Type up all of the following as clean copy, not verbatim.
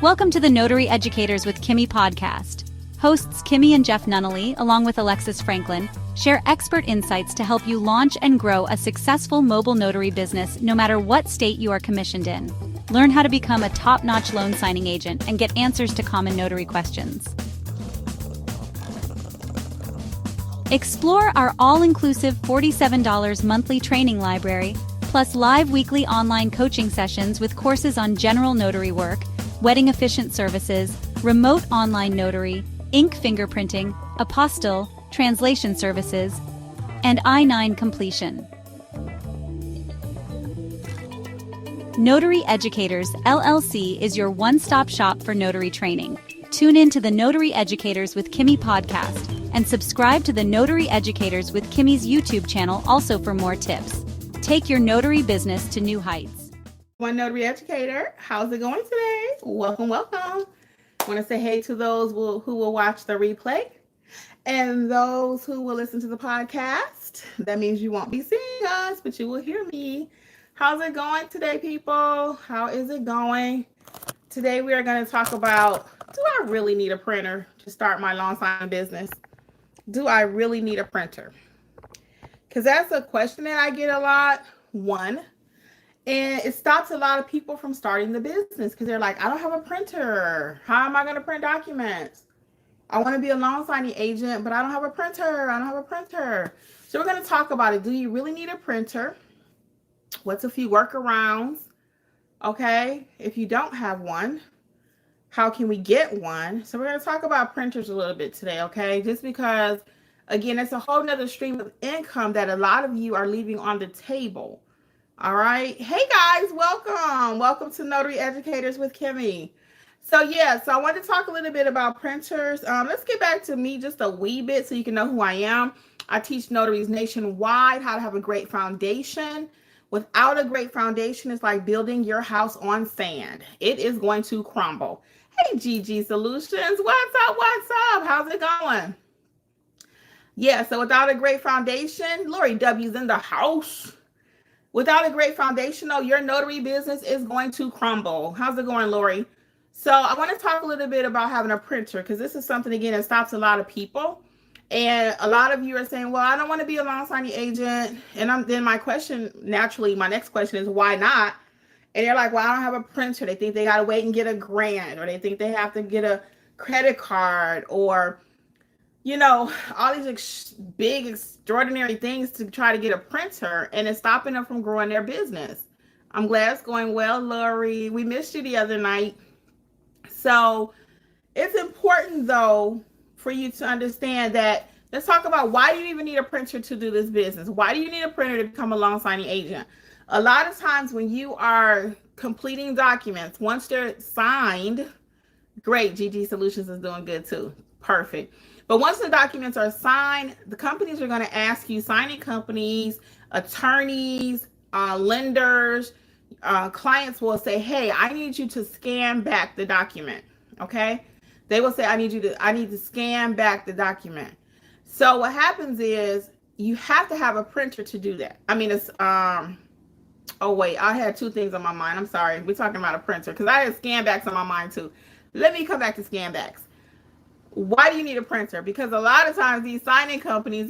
Welcome to the Notary Educators with Kimmi Podcast. Hosts Kimmi and Jeff Nunnally, along with Alexis Franklin, share expert insights to help you launch and grow a successful mobile notary business no matter what state you are commissioned in. Learn how to become a top-notch loan signing agent and get answers to common notary questions. Explore our all-inclusive $47 monthly training library, plus live weekly online coaching sessions with courses on general notary work, wedding efficient services, remote online notary, ink fingerprinting, apostille, translation services, and I-9 completion. Notary Educators, LLC is your one-stop shop for notary training. Tune in to the Notary Educators with Kimmi podcast and subscribe to the Notary Educators with Kimmi's YouTube channel also for more tips. Take your notary business to new heights. One Notary Educator, how's it going today? Welcome. I want to say hey to those who will watch the replay and those who will listen to the podcast. That means you won't be seeing us, but you will hear me. How's it going today, people? How is it going? Today we are going to talk about, do I really need a printer to start my loan signing business? Do I really need a printer? Because that's a question that I get a lot, and it stops a lot of people from starting the business because they're like, I don't have a printer. How am I going to print documents? I want to be a loan signing agent, but I don't have a printer. So we're going to talk about it. Do you really need a printer? What's a few workarounds? Okay. If you don't have one, how can we get one? So we're going to talk about printers a little bit today. Okay. Just because, again, it's a whole nother stream of income that a lot of you are leaving on the table. All right. Hey guys, welcome to Notary Educators with Kimmi. So I wanted to talk a little bit about printers. Let's get back to me just a wee bit so you can know who I am. I teach notaries nationwide how to have a great foundation. Without a great foundation, it's like building your house on sand. It is going to crumble. Hey GG Solutions, what's up? How's it going? Yeah, so without a great foundation, Lori W's in the house. Without a great foundation, your notary business is going to crumble. How's it going, Lori? So I want to talk a little bit about having a printer because this is something, again, that stops a lot of people. And a lot of you are saying, well, I don't want to be a loan signing agent. And then my next question is, why not? And they're like, well, I don't have a printer. They think they got to wait and get a grant, or they think they have to get a credit card, or all these big, extraordinary things to try to get a printer, and it's stopping them from growing their business. I'm glad it's going well, Lori. We missed you the other night. So it's important, though, for you to understand that. Let's talk about, why do you even need a printer to do this business? Why do you need a printer to become a loan signing agent? A lot of times when you are completing documents, once they're signed, great, GG Solutions is doing good too. Perfect. But once the documents are signed, the companies are going to ask you, signing companies, attorneys, lenders, clients will say, hey, I need you to scan back the document. Okay. They will say, I need to scan back the document. So what happens is you have to have a printer to do that. I mean, it's, oh wait, I had two things on my mind. I'm sorry. We're talking about a printer because I had scan backs on my mind too. Let me come back to scan backs. Why do you need a printer? Because a lot of times these signing companies,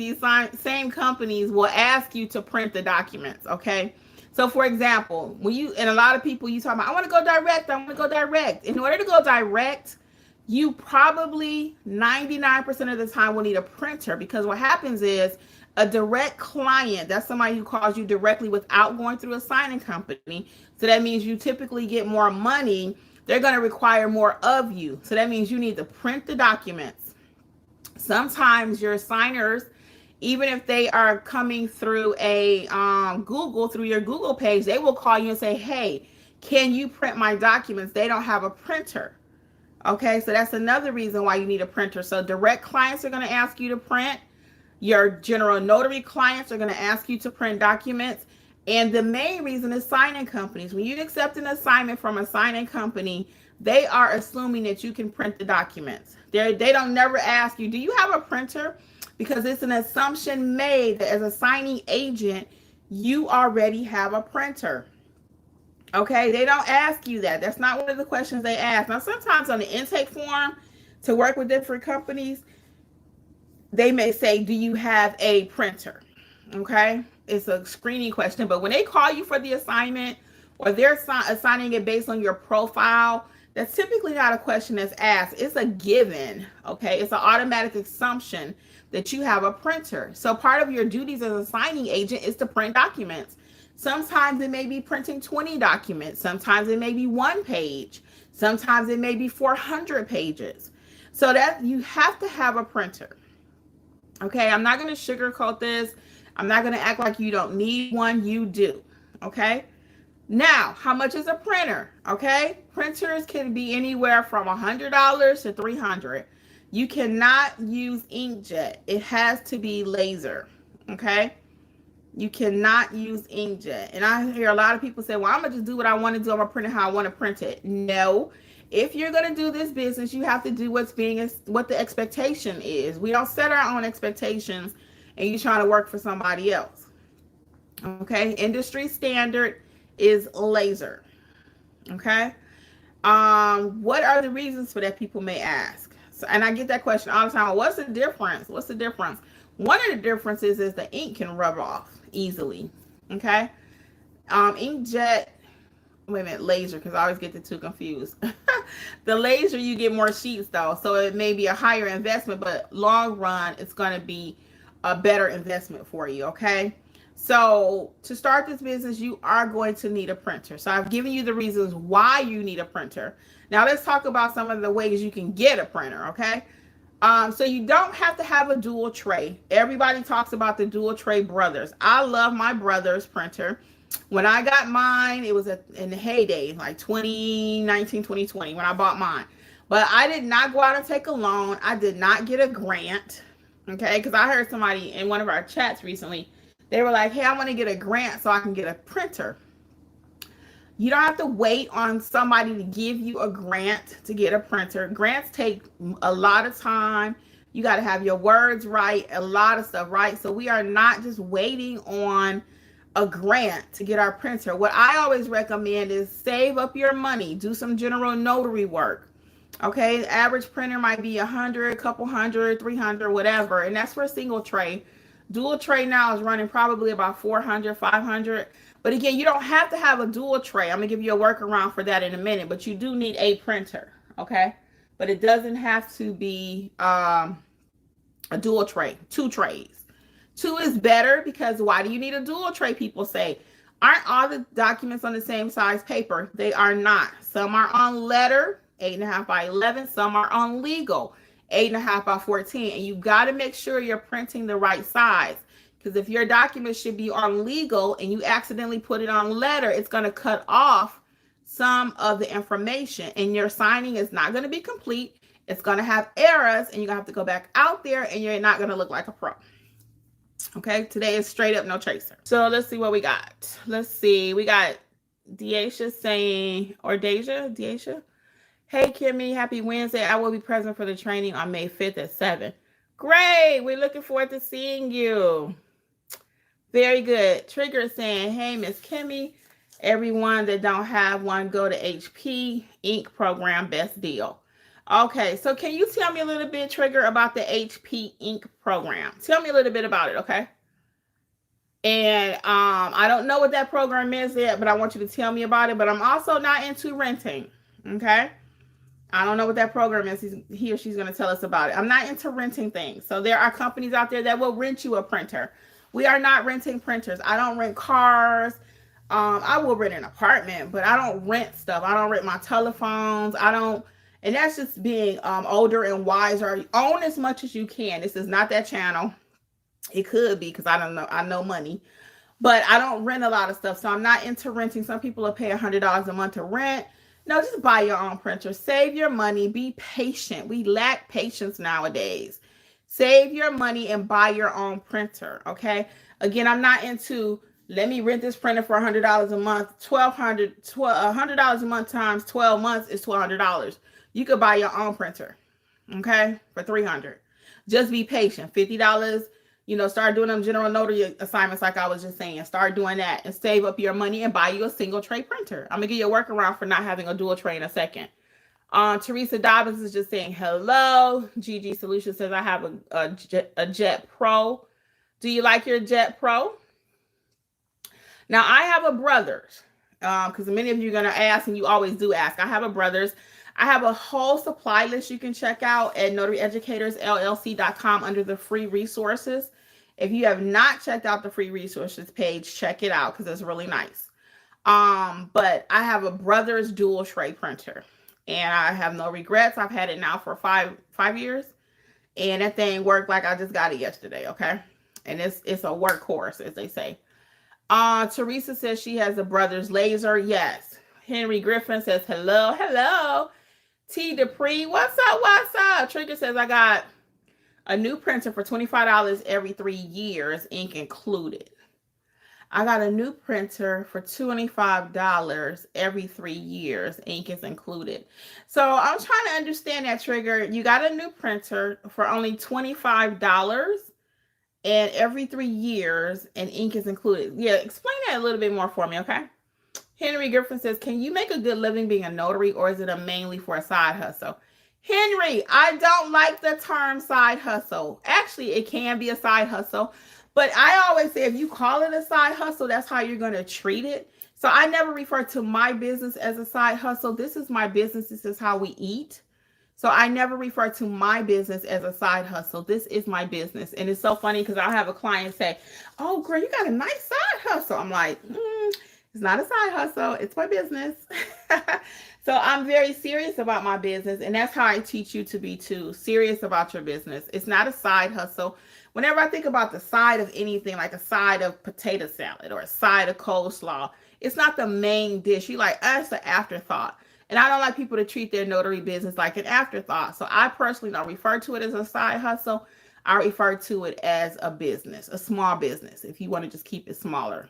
same companies will ask you to print the documents, okay? So for example, and a lot of people, you talk about, I want to go direct. In order to go direct, you probably 99% of the time will need a printer, because what happens is a direct client, that's somebody who calls you directly without going through a signing company. So that means you typically get more money. They're going to require more of you. So that means you need to print the documents. Sometimes your signers, even if they are coming through a through your Google page, they will call you and say, hey, can you print my documents? They don't have a printer. Okay, so that's another reason why you need a printer. So direct clients are going to ask you to print. Your general notary clients are going to ask you to print documents. And the main reason is signing companies. When you accept an assignment from a signing company, they are assuming that you can print the documents. They don't never ask you, do you have a printer? Because it's an assumption made that as a signing agent, you already have a printer. Okay, they don't ask you that. That's not one of the questions they ask. Now, sometimes on the intake form to work with different companies, they may say, do you have a printer? Okay, it's a screening question. But when they call you for the assignment, or they're assigning it based on your profile, that's typically not a question that's asked. It's a given. Okay, it's an automatic assumption that you have a printer. So part of your duties as a signing agent is to print documents. Sometimes it may be printing 20 documents. Sometimes it may be 1 page. Sometimes it may be 400 pages. So that you have to have a printer. Okay, I'm not going to sugarcoat this. I'm not going to act like you don't need one. You do. Okay. Now, how much is a printer? Okay, printers can be anywhere from $100 to $300. You cannot use inkjet. It has to be laser. Okay. You cannot use inkjet. And I hear a lot of people say, well, I'm going to just do what I want to do. I'm going to print it how I want to print it. No. If you're going to do this business, you have to do what the expectation is. We don't set our own expectations and you're trying to work for somebody else. Okay. Industry standard is laser. Okay. What are the reasons for that, people may ask? So, and I get that question all the time. What's the difference? What's the difference? One of the differences is the ink can rub off easily. Okay. Inkjet, wait a minute, laser, because I always get the two confused. The laser, you get more sheets though, so it may be a higher investment, but long run, it's going to be a better investment for you. Okay. So to start this business, you are going to need a printer. So I've given you the reasons why you need a printer. Now let's talk about some of the ways you can get a printer. Okay. So you don't have to have a dual tray. Everybody talks about the dual tray brothers. I love my brother's printer. When I got mine, it was in the heyday, like 2019, 2020, when I bought mine. But I did not go out and take a loan. I did not get a grant. Okay. Because I heard somebody in one of our chats recently, they were like, hey, I want to get a grant so I can get a printer. You don't have to wait on somebody to give you a grant to get a printer. Grants take a lot of time. You got to have your words right, a lot of stuff right. So we are not just waiting on a grant to get our printer. What I always recommend is save up your money, do some general notary work. Okay, the average printer might be 100, a couple hundred, 300, whatever. And that's for a single tray. Dual tray now is running probably about 400, 500. But again, you don't have to have a dual tray. I'm going to give you a workaround for that in a minute. But you do need a printer, okay? But it doesn't have to be a dual tray, 2 trays. 2 is better because why do you need a dual tray, people say? Aren't all the documents on the same size paper? They are not. Some are on letter, 8.5 by 11. Some are on legal, 8.5 by 14. And you got to make sure you're printing the right size. Because if your document should be on legal and you accidentally put it on letter, it's going to cut off some of the information and your signing is not going to be complete. It's going to have errors and you're going to have to go back out there and you're not going to look like a pro. Okay, today is straight up no tracer. So let's see what we got. Let's see. We got Deisha saying, or Deisha. Hey, Kimmi, happy Wednesday. I will be present for the training on May 5th at 7. Great. We're looking forward to seeing you. Very good. Trigger saying, hey, Miss Kimmi, everyone that don't have one, go to HP Ink program, best deal. Okay, so can you tell me a little bit, Trigger, about the HP Ink program? Tell me a little bit about it, okay? And I don't know what that program is yet, but I want you to tell me about it. But I'm also not into renting, okay? I don't know what that program is. He or she's going to tell us about it. I'm not into renting things. So there are companies out there that will rent you a printer. We are not renting printers. I don't rent cars. I will rent an apartment, but I don't rent stuff. I don't rent my telephones. And that's just being older and wiser. Own as much as you can. This is not that channel. It could be because I don't know. I know money, but I don't rent a lot of stuff. So I'm not into renting. Some people will pay $100 a month to rent. No, just buy your own printer. Save your money. Be patient. We lack patience nowadays. Save your money and buy your own printer, okay? Again, I'm not into, let me rent this printer for $100 a month. $100 a month times 12 months is $1,200. You could buy your own printer, okay, for $300. Just be patient. $50 Start doing them general notary assignments like I was just saying. Start doing that and save up your money and buy you a single tray printer. I'm going to give you a workaround for not having a dual tray in a second. Teresa Dobbins is just saying hello. GG Solutions says I have a Jet Pro. Do you like your Jet Pro? Now, I have a Brothers, because many of you are going to ask, and you always do ask. I have a Brothers. I have a whole supply list you can check out at notaryeducatorsllc.com under the free resources. If you have not checked out the free resources page, check it out because it's really nice. But I have a Brothers dual tray printer, and I have no regrets. I've had it now for five years, and that thing worked like I just got it yesterday, okay? And it's a workhorse, as they say. Teresa says she has a Brothers laser. Yes. Henry Griffin says hello. T. Dupree, what's up? Trigger says I got a new printer for $25 every 3 years, ink included. I got a new printer for $25 every 3 years, ink is included. So I'm trying to understand that, Trigger. You got a new printer for only $25 and every 3 years, and ink is included. Yeah, explain that a little bit more for me, okay? Henry Griffin says, can you make a good living being a notary, or is it mainly for a side hustle? Henry, I don't like the term side hustle. Actually, it can be a side hustle, but I always say if you call it a side hustle, that's how you're going to treat it. So I never refer to my business as a side hustle. This is my business. This is how we eat. So I never refer to my business as a side hustle. This is my business. And it's so funny because I'll have a client say, oh, girl, you got a nice side hustle. I'm like, it's not a side hustle. It's my business. So I'm very serious about my business. And that's how I teach you to be too. Serious about your business. It's not a side hustle. Whenever I think about the side of anything, like a side of potato salad or a side of coleslaw, it's not the main dish. You like, it's an afterthought. And I don't like people to treat their notary business like an afterthought. So I personally don't refer to it as a side hustle. I refer to it as a business, a small business, if you want to just keep it smaller.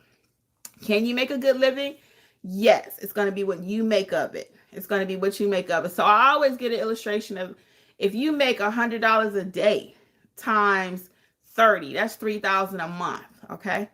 Can you make a good living? Yes, it's going to be what you make of it. It's going to be what you make of it. So I always get an illustration of if you make $100 a day times 30, that's $3,000 a month, okay?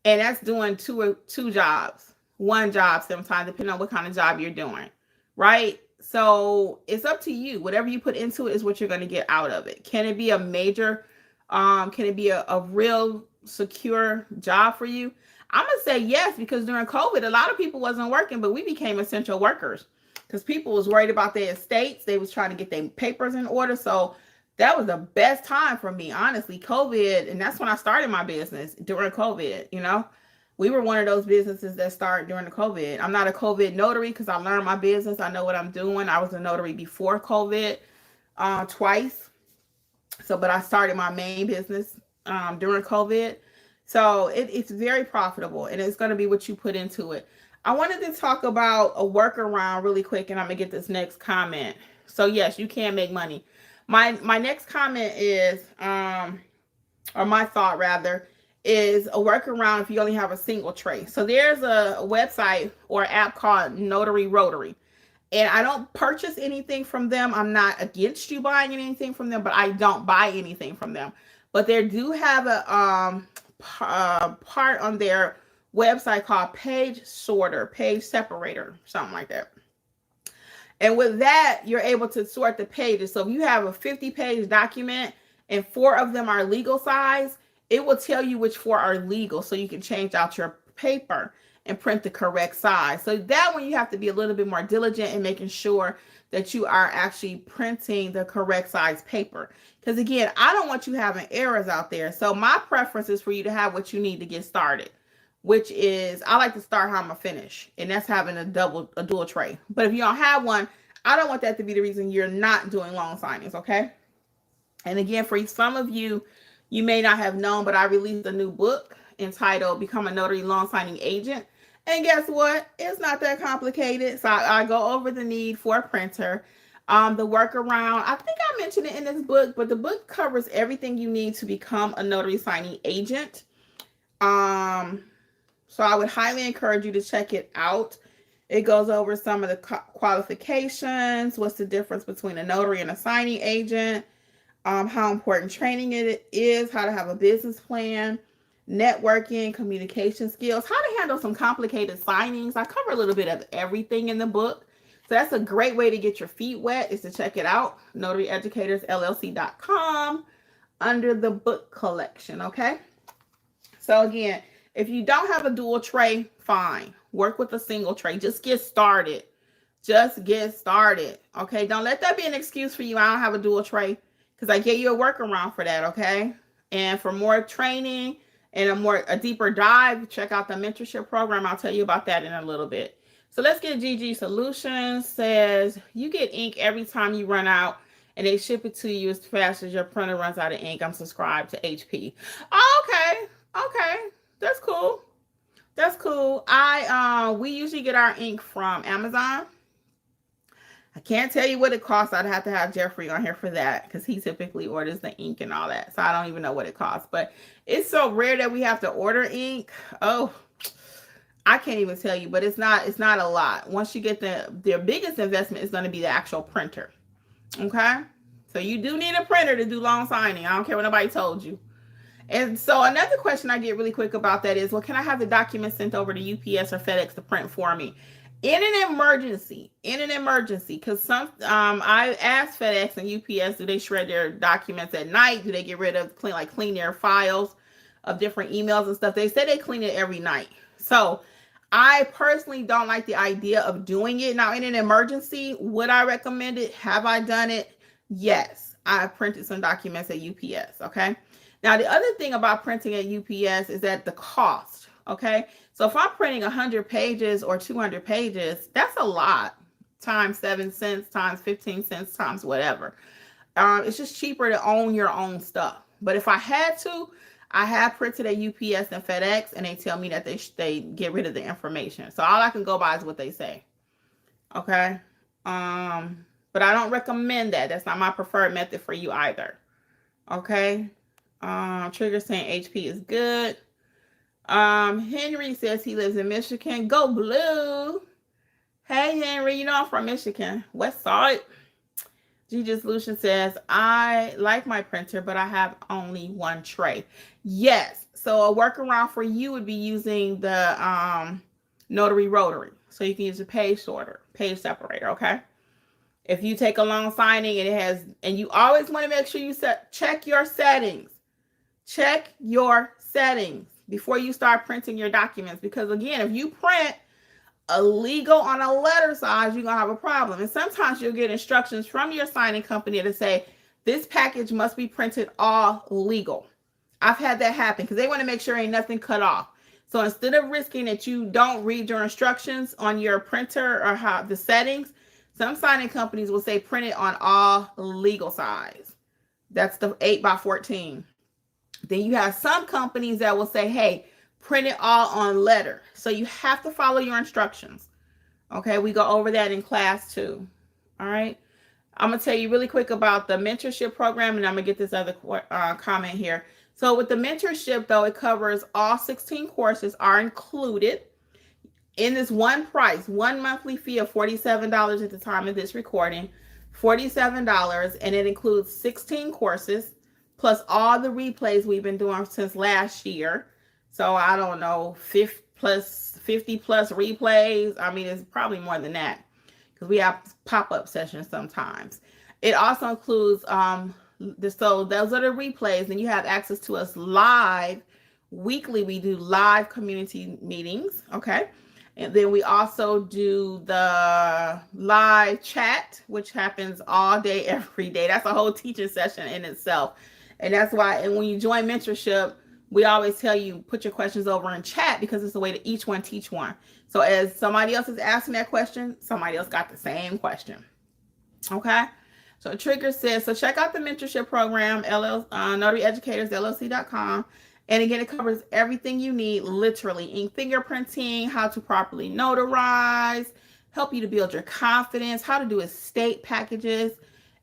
And that's doing two jobs, one job sometimes, depending on what kind of job you're doing, right? So it's up to you. Whatever you put into it is what you're going to get out of it. Can it be a major, can it be a real secure job for you? I'm going to say yes, because during COVID, a lot of people wasn't working, but we became essential workers because people was worried about their estates. They was trying to get their papers in order. So that was the best time for me, honestly, COVID. And that's when I started my business during COVID. We were one of those businesses that started during the COVID. I'm not a COVID notary because I learned my business. I know what I'm doing. I was a notary before COVID twice. But I started my main business during COVID. So it's very profitable, and it's going to be what you put into it. I wanted to talk about a workaround really quick, and I'm going to get this next comment. So yes, you can make money. My next comment is, or my thought rather, is a workaround if you only have a single tray. So there's a website or app called Notary Rotary. And I don't purchase anything from them. I'm not against you buying anything from them, but I don't buy anything from them. But they do have a part on their website called page separator, something like that. And with that, you're able to sort the pages. So if you have a 50-page document and 4 of them are legal size, it will tell you which 4 are legal, so you can change out your paper and print the correct size. So that one you have to be a little bit more diligent in making sure that you are actually printing the correct size paper. Because again, I don't want you having errors out there. So my preference is for you to have what you need to get started, which is I like to start how I'm gonna finish, and that's having a dual tray. But if you don't have one, I don't want that to be the reason you're not doing loan signings, okay? And again, for some of you, you may not have known, but I released a new book entitled Become a Notary Loan Signing Agent. And guess what? It's not that complicated. So I go over the need for a printer, the workaround. I think I mentioned it in this book, but the book covers everything you need to become a notary signing agent. So I would highly encourage you to check it out. It goes over some of the qualifications, what's the difference between a notary and a signing agent, how important training it is, how to have a business plan, networking, communication skills, how to handle some complicated signings. I cover a little bit of everything in the book. So that's a great way to get your feet wet, is to check it out, notaryeducatorsllc.com, under the book collection, okay? So again, if you don't have a dual tray, fine. Work with a single tray. Just get started. Just get started, okay? Don't let that be an excuse for you. I don't have a dual tray, because I gave you a workaround for that, okay? And for more training and a deeper dive, check out the mentorship program. I'll tell you about that in a little bit. So let's get GG Solutions. Says you get ink every time you run out, and they ship it to you as fast as your printer runs out of ink. I'm subscribed to HP. Oh, okay, that's cool. That's cool. We usually get our ink from Amazon. I can't tell you what it costs. I'd have to have Jeffrey on here for that, because he typically orders the ink and all that. So I don't even know what it costs. But it's so rare that we have to order ink. Oh, I can't even tell you. But it's not a lot. Once you get their biggest investment is going to be the actual printer. Okay? So you do need a printer to do loan signing. I don't care what nobody told you. And so another question I get really quick about that is, well, can I have the document sent over to UPS or FedEx to print for me? In an emergency, because I asked FedEx and UPS, do they shred their documents at night? Do they get rid of, clean their files of different emails and stuff? They say they clean it every night. So I personally don't like the idea of doing it. Now, in an emergency, would I recommend it? Have I done it? Yes, I printed some documents at UPS, okay? Now, the other thing about printing at UPS is that the cost, okay? So if I'm printing 100 pages or 200 pages, that's a lot, times 7 cents, times 15 cents, times whatever. It's just cheaper to own your own stuff. But if I had to, I have printed at UPS and FedEx, and they tell me that they get rid of the information. So all I can go by is what they say, okay? But I don't recommend that. That's not my preferred method for you either, okay? Trigger saying HP is good. Henry says he lives in Michigan. Go Blue. Hey Henry, you know I'm from Michigan, West Side. GG Solution says, I like my printer, but I have only one tray. Yes, so a workaround for you would be using the Notary Rotary. So you can use a page separator, okay? If you take a loan signing and you always want to make sure you check your settings. Check your settings before you start printing your documents, because again, if you print illegal on a letter size, you're gonna have a problem. And sometimes you'll get instructions from your signing company to say this package must be printed all legal. I've had that happen because they want to make sure ain't nothing cut off. So instead of risking that you don't read your instructions on your printer or how the settings, some signing companies will say print it on all legal size. That's the 8x14. Then you have some companies that will say, hey, print it all on letter. So you have to follow your instructions. Okay, we go over that in class too. All right. I'm going to tell you really quick about the mentorship program, and I'm going to get this other comment here. So with the mentorship, though, it covers all 16 courses are included in this one price, one monthly fee of $47 at the time of this recording, $47, and it includes 16 courses plus all the replays we've been doing since last year. So I don't know, 50 plus replays. I mean, it's probably more than that because we have pop-up sessions sometimes. It also includes, so those are the replays, and you have access to us live. Weekly, we do live community meetings, okay? And then we also do the live chat, which happens all day, every day. That's a whole teaching session in itself. And that's why, and when you join mentorship, we always tell you, put your questions over in chat because it's a way to each one teach one. So as somebody else is asking that question, somebody else got the same question. Okay? So Trigger says, so check out the mentorship program, notaryeducatorsllc.com. And again, it covers everything you need, literally. Ink fingerprinting, how to properly notarize, help you to build your confidence, how to do estate packages.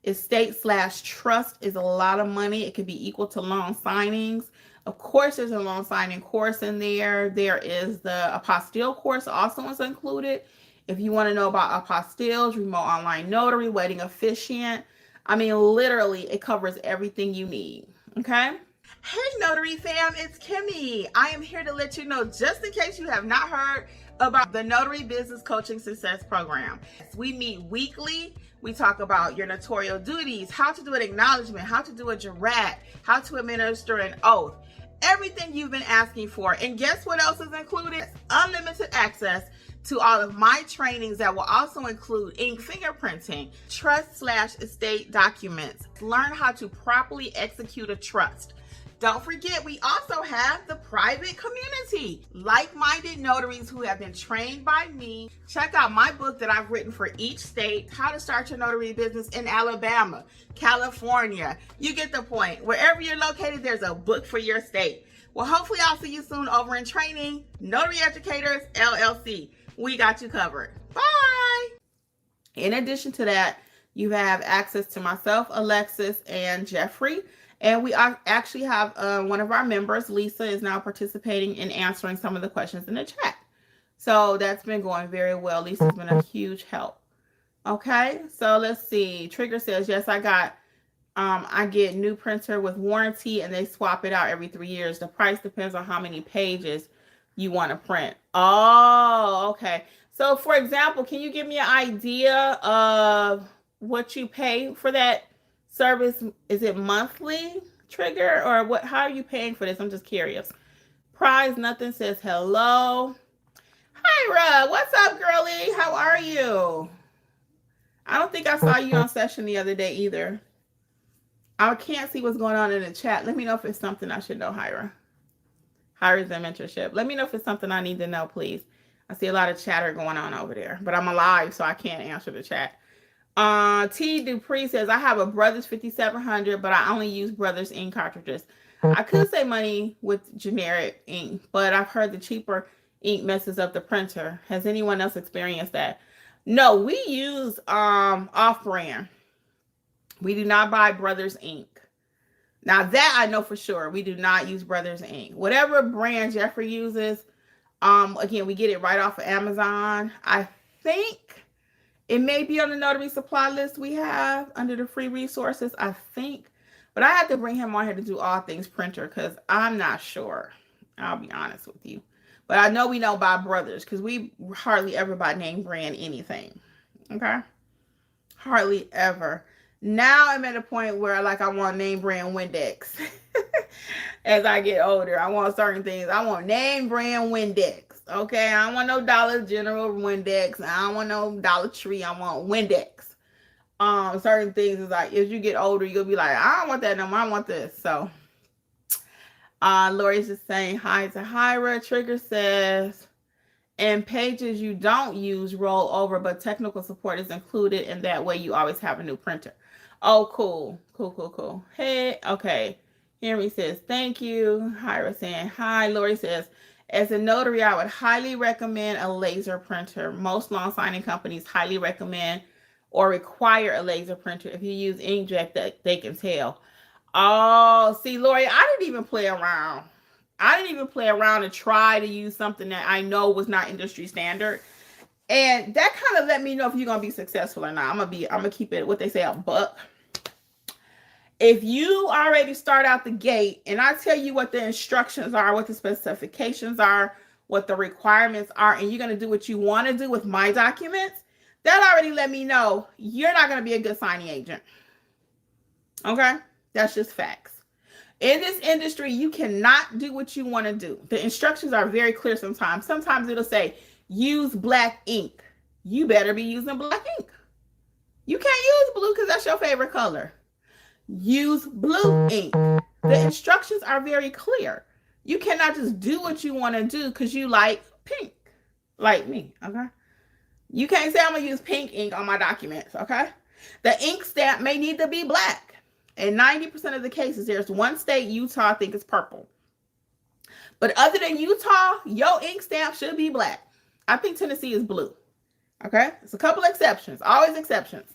Estate/trust is a lot of money. It can be equal to loan signings. Of course, there's a loan signing course in there. There is the apostille course also is included. If you want to know about apostilles, remote online notary, wedding officiant, I mean, literally, it covers everything you need. Okay? Hey, Notary fam, it's Kimmi. I am here to let you know, just in case you have not heard about the Notary Business Coaching Success Program. We meet weekly. We talk about your notarial duties, how to do an acknowledgement, how to do a jurat, how to administer an oath, everything you've been asking for. And guess what else is included? Unlimited access to all of my trainings that will also include ink fingerprinting, trust/estate documents, learn how to properly execute a trust. Don't forget, we also have the private community, like-minded notaries who have been trained by me. Check out my book that I've written for each state, How to Start Your Notary Business in Alabama, California. You get the point. Wherever you're located, there's a book for your state. Well, hopefully I'll see you soon over in training. Notary Educators, LLC. We got you covered. Bye. In addition to that, you have access to myself, Alexis, and Jeffrey. And we actually have one of our members, Lisa, is now participating in answering some of the questions in the chat. So that's been going very well. Lisa's been a huge help. Okay, so let's see. Trigger says, yes, I get new printer with warranty and they swap it out every 3 years. The price depends on how many pages you want to print. Oh, okay. So for example, can you give me an idea of what you pay for that service? Is it monthly, Trigger, or what? How are you paying for this? I'm just curious. Prize Nothing says hello. Hi, Ra. What's up, girlie? How are you? I don't think I saw you on session the other day either. I can't see what's going on in the chat. Let me know if it's something I should know, Hyra. Hyra's in mentorship. Let me know if it's something I need to know, please. I see a lot of chatter going on over there, but I'm alive, so I can't answer the chat. T. Dupree says, I have a Brothers 5700, but I only use Brothers ink cartridges. I could say money with generic ink, but I've heard the cheaper ink messes up the printer. Has anyone else experienced that? No, we use off-brand. We do not buy Brothers ink. Now that I know for sure, we do not use Brothers ink. Whatever brand Jeffrey uses, again, we get it right off of Amazon. I think it may be on the notary supply list we have under the free resources, I think. But I have to bring him on here to do all things printer because I'm not sure. I'll be honest with you. But I know we don't buy Brothers because we hardly ever buy name brand anything. Okay? Hardly ever. Now I'm at a point where I want name brand Windex. As I get older, I want certain things. I want name brand Windex. Okay, I don't want no Dollar General Windex. I don't want no Dollar Tree. I want Windex. Certain things is like, as you get older, you'll be like, I don't want that no more. I want this. So, Lori's just saying hi to Hyra. Trigger says, and pages you don't use roll over, but technical support is included, and that way you always have a new printer. Oh, cool. Cool. Hey, okay. Henry says, thank you. Hyra saying hi. Lori says, as a notary, I would highly recommend a laser printer. Most loan signing companies highly recommend or require a laser printer. If you use inkjet, they can tell. Oh, see, Lori, I didn't even play around. And try to use something that I know was not industry standard. And that kind of let me know if you're going to be successful or not. I'm going to keep it, what they say, a buck. If you already start out the gate and I tell you what the instructions are, what the specifications are, what the requirements are, and you're going to do what you want to do with my documents, that already let me know you're not going to be a good signing agent. Okay? That's just facts. In this industry, you cannot do what you want to do. The instructions are very clear sometimes. Sometimes it'll say, use black ink. You better be using black ink. You can't use blue because that's your favorite color. Use blue ink. The instructions are very clear. You cannot just do what you want to do because you like pink, like me, okay? You can't say I'm going to use pink ink on my documents, okay? The ink stamp may need to be black. In 90% of the cases, there's one state, Utah, I think it's purple. But other than Utah, your ink stamp should be black. I think Tennessee is blue, okay? There's a couple exceptions, always exceptions.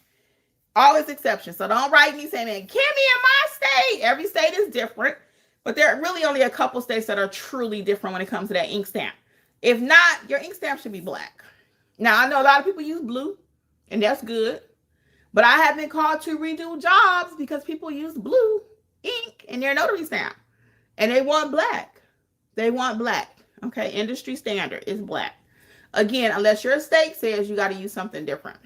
Always exceptions. So don't write me saying, Kimmi, in my state. Every state is different. But there are really only a couple states that are truly different when it comes to that ink stamp. If not, your ink stamp should be black. Now, I know a lot of people use blue, and that's good. But I have been called to redo jobs because people use blue ink in their notary stamp. And they want black. They want black. Okay, industry standard is black. Again, unless your state says you got to use something different.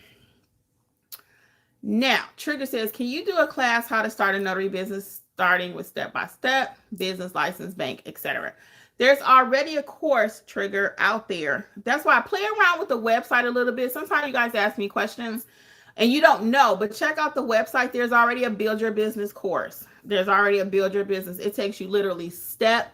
Now, Trigger says, can you do a class how to start a notary business starting with step-by-step, business license, bank, etc.? There's already a course, Trigger, out there. That's why I play around with the website a little bit. Sometimes you guys ask me questions and you don't know, but check out the website. There's already a Build Your Business course. There's already a Build Your Business. It takes you literally step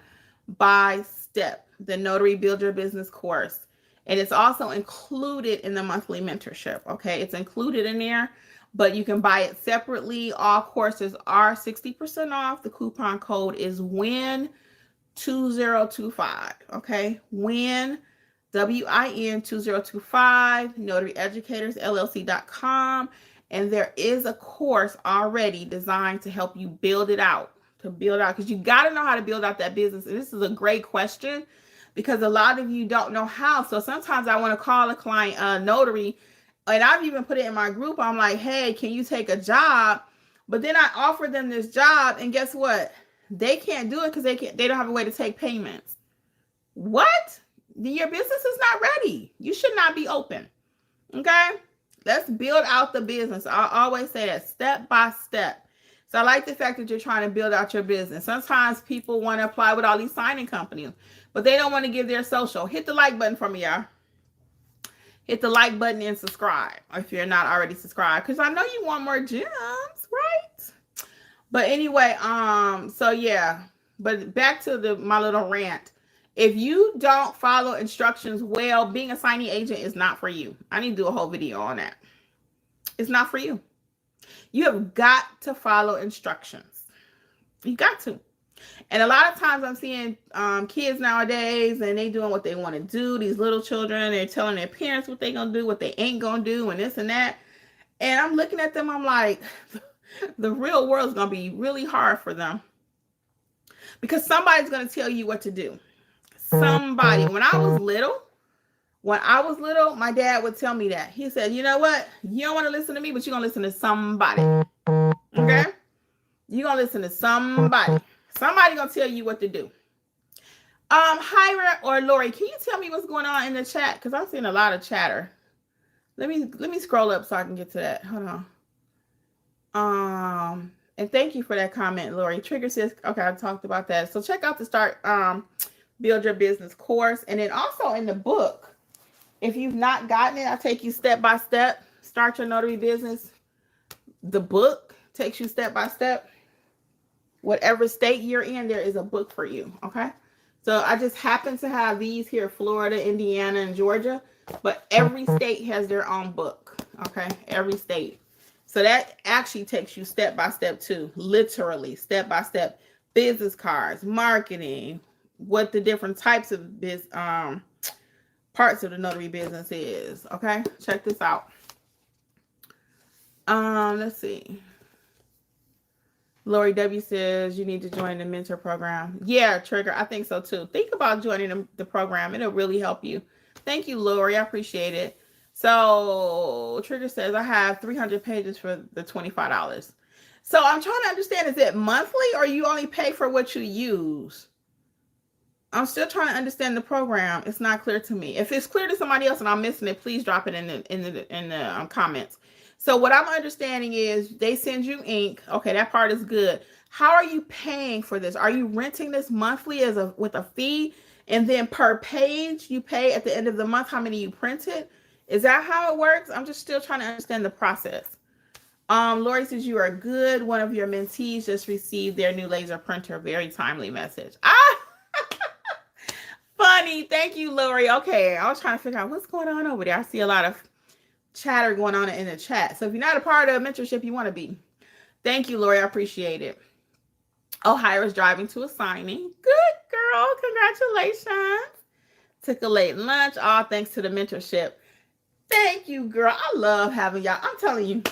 by step, the Notary Build Your Business course. And it's also included in the monthly mentorship, okay? It's included in there, but you can buy it separately. All courses are 60% off. The coupon code is WIN2025, okay? WIN, WIN 2025, NotaryEducatorsLLC.com. And there is a course already designed to help you build it out, because you got to know how to build out that business. And this is a great question because a lot of you don't know how. So sometimes I want to call a client, notary, and I've even put it in my group. I'm like, hey, can you take a job? But then I offer them this job, and guess what? They can't do it because they don't have a way to take payments. What? Your business is not ready. You should not be open. Okay? Let's build out the business. I always say that, step by step. So I like the fact that you're trying to build out your business. Sometimes people want to apply with all these signing companies, but they don't want to give their social. Hit the like button for me, y'all. Hit the like button and subscribe if you're not already subscribed, because I know you want more gems, right? But anyway, so yeah. But back to my little rant. If you don't follow instructions well, being a signing agent is not for you. I need to do a whole video on that. It's not for you. You have got to follow instructions. You got to. And a lot of times I'm seeing kids nowadays, and they doing what they want to do. These little children, they're telling their parents what they're going to do, what they ain't going to do, and this and that. And I'm looking at them, I'm like, the real world is going to be really hard for them. Because somebody's going to tell you what to do. Somebody. When I was little, my dad would tell me that. He said, you know what? You don't want to listen to me, but you're going to listen to somebody. Okay? You're going to listen to somebody. Somebody going to tell you what to do. Hyra or Lori, can you tell me what's going on in the chat? Because I'm seeing a lot of chatter. Let me scroll up so I can get to that. Hold on. And thank you for that comment, Lori. Trigger says, okay, I talked about that. So check out the Start Build Your Business course. And then also in the book, if you've not gotten it, I'll take you step by step. Start Your Notary Business. The book takes you step by step. Whatever state you're in, there is a book for you. Okay. So I just happen to have these here, Florida, Indiana, and Georgia. But every state has their own book. Okay. Every state. So that actually takes you step by step too. Literally step by step. Business cards, marketing, what the different types of parts of the notary business is. Okay, check this out. Let's see. Lori W says you need to join the mentor program. Yeah, Trigger, I think so too. Think about joining the program. It'll really help you. Thank you, Lori. I appreciate it. So Trigger says I have 300 pages for the $25. So I'm trying to understand, is it monthly or you only pay for what you use? I'm still trying to understand the program. It's not clear to me. If it's clear to somebody else and I'm missing it, please drop it in the comments. So what I'm understanding is they send you ink. Okay, that part is good. How are you paying for this? Are you renting this monthly with a fee, and then per page you pay at the end of the month how many you printed? Is that how it works? I'm just still trying to understand the process. Lori says you are good. One of your mentees just received their new laser printer. Very timely message. Funny. Thank you, Lori. Okay, I was trying to figure out what's going on over there. I see a lot of chatter going on in the chat. So if you're not a part of a mentorship, you want to be. Thank you, Lori. I appreciate it. Oh, Hyra's driving to a signing. Good girl. Congratulations. Took a late lunch. All thanks to the mentorship. Thank you, girl. I love having y'all. I'm telling you,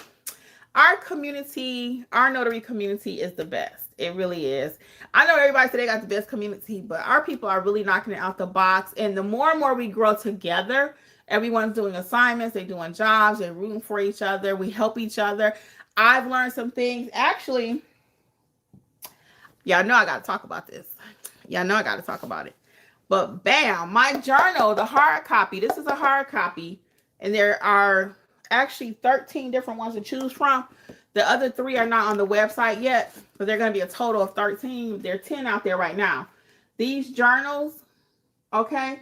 our community, our notary community is the best. It really is. I know everybody said they got the best community, but our people are really knocking it out the box. And the more and more we grow together, Everyone's doing assignments, they're doing jobs, they're rooting for each other. We help each other. I've learned some things. Actually, y'all know I got to talk about this. Y'all know I got to talk about it. But bam, my journal, the hard copy. This is a hard copy. And there are actually 13 different ones to choose from. The other 3 are not on the website yet, but they're going to be a total of 13. There are 10 out there right now. These journals, okay,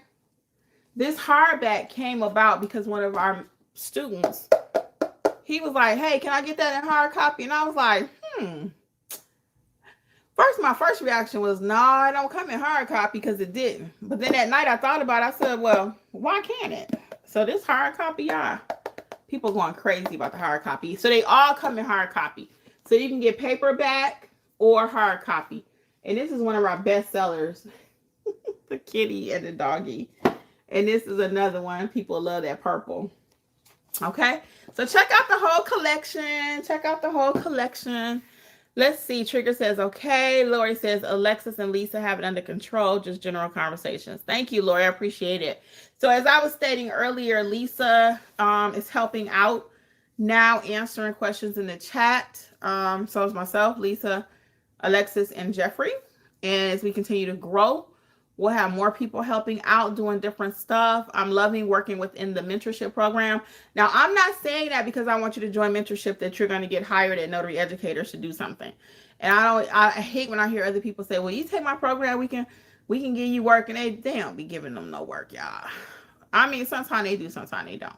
this hardback came about because one of our students, he was like, hey, can I get that in hard copy? And I was like, my first reaction was, no, it don't come in hard copy, because it didn't. But then at night I thought about it. I said, well, why can't it? So this hard copy, y'all, people going crazy about the hard copy. So they all come in hard copy. So you can get paperback or hard copy. And this is one of our best sellers, the kitty and the doggy. And this is another one. People love that purple. Okay. So check out the whole collection. Check out the whole collection. Let's see. Trigger says, okay. Lori says, Alexis and Lisa have it under control. Just general conversations. Thank you, Lori. I appreciate it. So as I was stating earlier, Lisa is helping out now, answering questions in the chat. So is myself, Lisa, Alexis, and Jeffrey. And as we continue to grow, we'll have more people helping out, doing different stuff. I'm loving working within the mentorship program. Now, I'm not saying that because I want you to join mentorship that you're going to get hired at Notary Educators to do something. And I hate when I hear other people say, well, you take my program, we can give you work. And they don't be giving them no work, y'all. I mean, sometimes they do, sometimes they don't.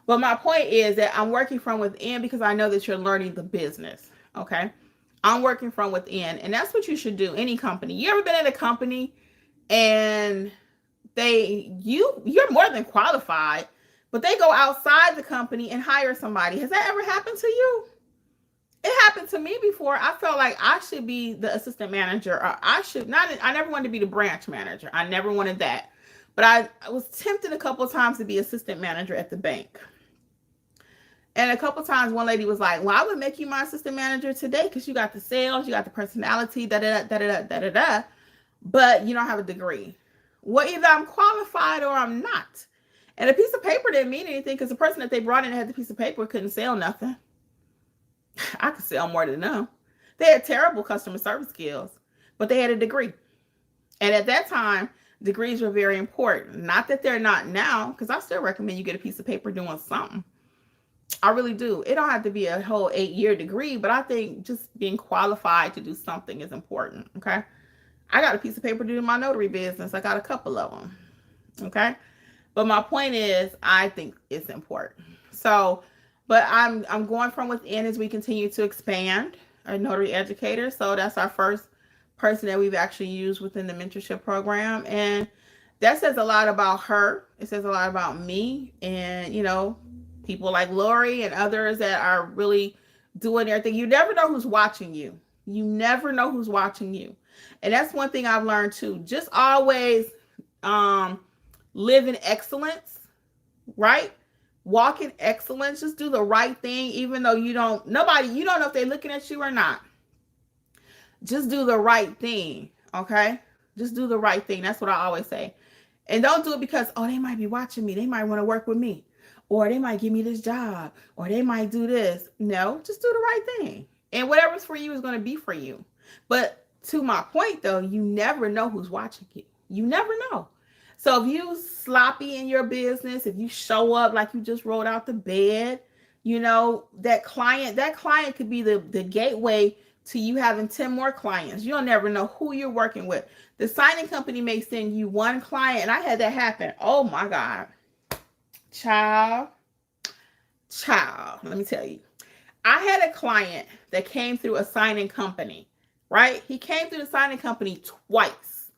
But my point is that I'm working from within because I know that you're learning the business. Okay. I'm working from within, and that's what you should do. Any company. You ever been at a company and you're more than qualified, but they go outside the company and hire somebody? Has that ever happened to you? It happened to me before. I felt like I should be the assistant manager, or I never wanted to be the branch manager. I never wanted that. But I was tempted a couple of times to be assistant manager at the bank. And a couple of times one lady was like, well, I would make you my assistant manager today because you got the sales, you got the personality, da-da-da-da-da-da-da-da, but you don't have a degree. Well, either I'm qualified or I'm not. And a piece of paper didn't mean anything because the person that they brought in that had the piece of paper couldn't sell nothing. I could sell more than them. They had terrible customer service skills, but they had a degree. And at that time, degrees were very important. Not that they're not now, because I still recommend you get a piece of paper doing something. I really do. It don't have to be a whole 8-year degree, but I think just being qualified to do something is important. Okay. I got a piece of paper doing my notary business. I got a couple of them. Okay. But my point is, I think it's important. So, but I'm going from within as we continue to expand our Notary Educators. So that's our first person that we've actually used within the mentorship program. And that says a lot about her. It says a lot about me, and, people like Lori and others that are really doing their thing. You never know who's watching you. You never know who's watching you. And that's one thing I've learned too. Just always live in excellence, right? Walk in excellence. Just do the right thing, even though you don't know if they're looking at you or not. Just do the right thing, okay? Just do the right thing. That's what I always say. And don't do it because, they might be watching me. They might want to work with me. Or they might give me this job. Or they might do this. No, just do the right thing. And whatever's for you is going to be for you. But to my point, though, you never know who's watching you. You never know. So if you sloppy in your business, if you show up like you just rolled out the bed, that client could be the gateway to you having 10 more clients. You'll never know who you're working with. The signing company may send you one client, and I had that happen. Oh my God. Child, let me tell you. I had a client that came through a signing company, right? He came through the signing company twice.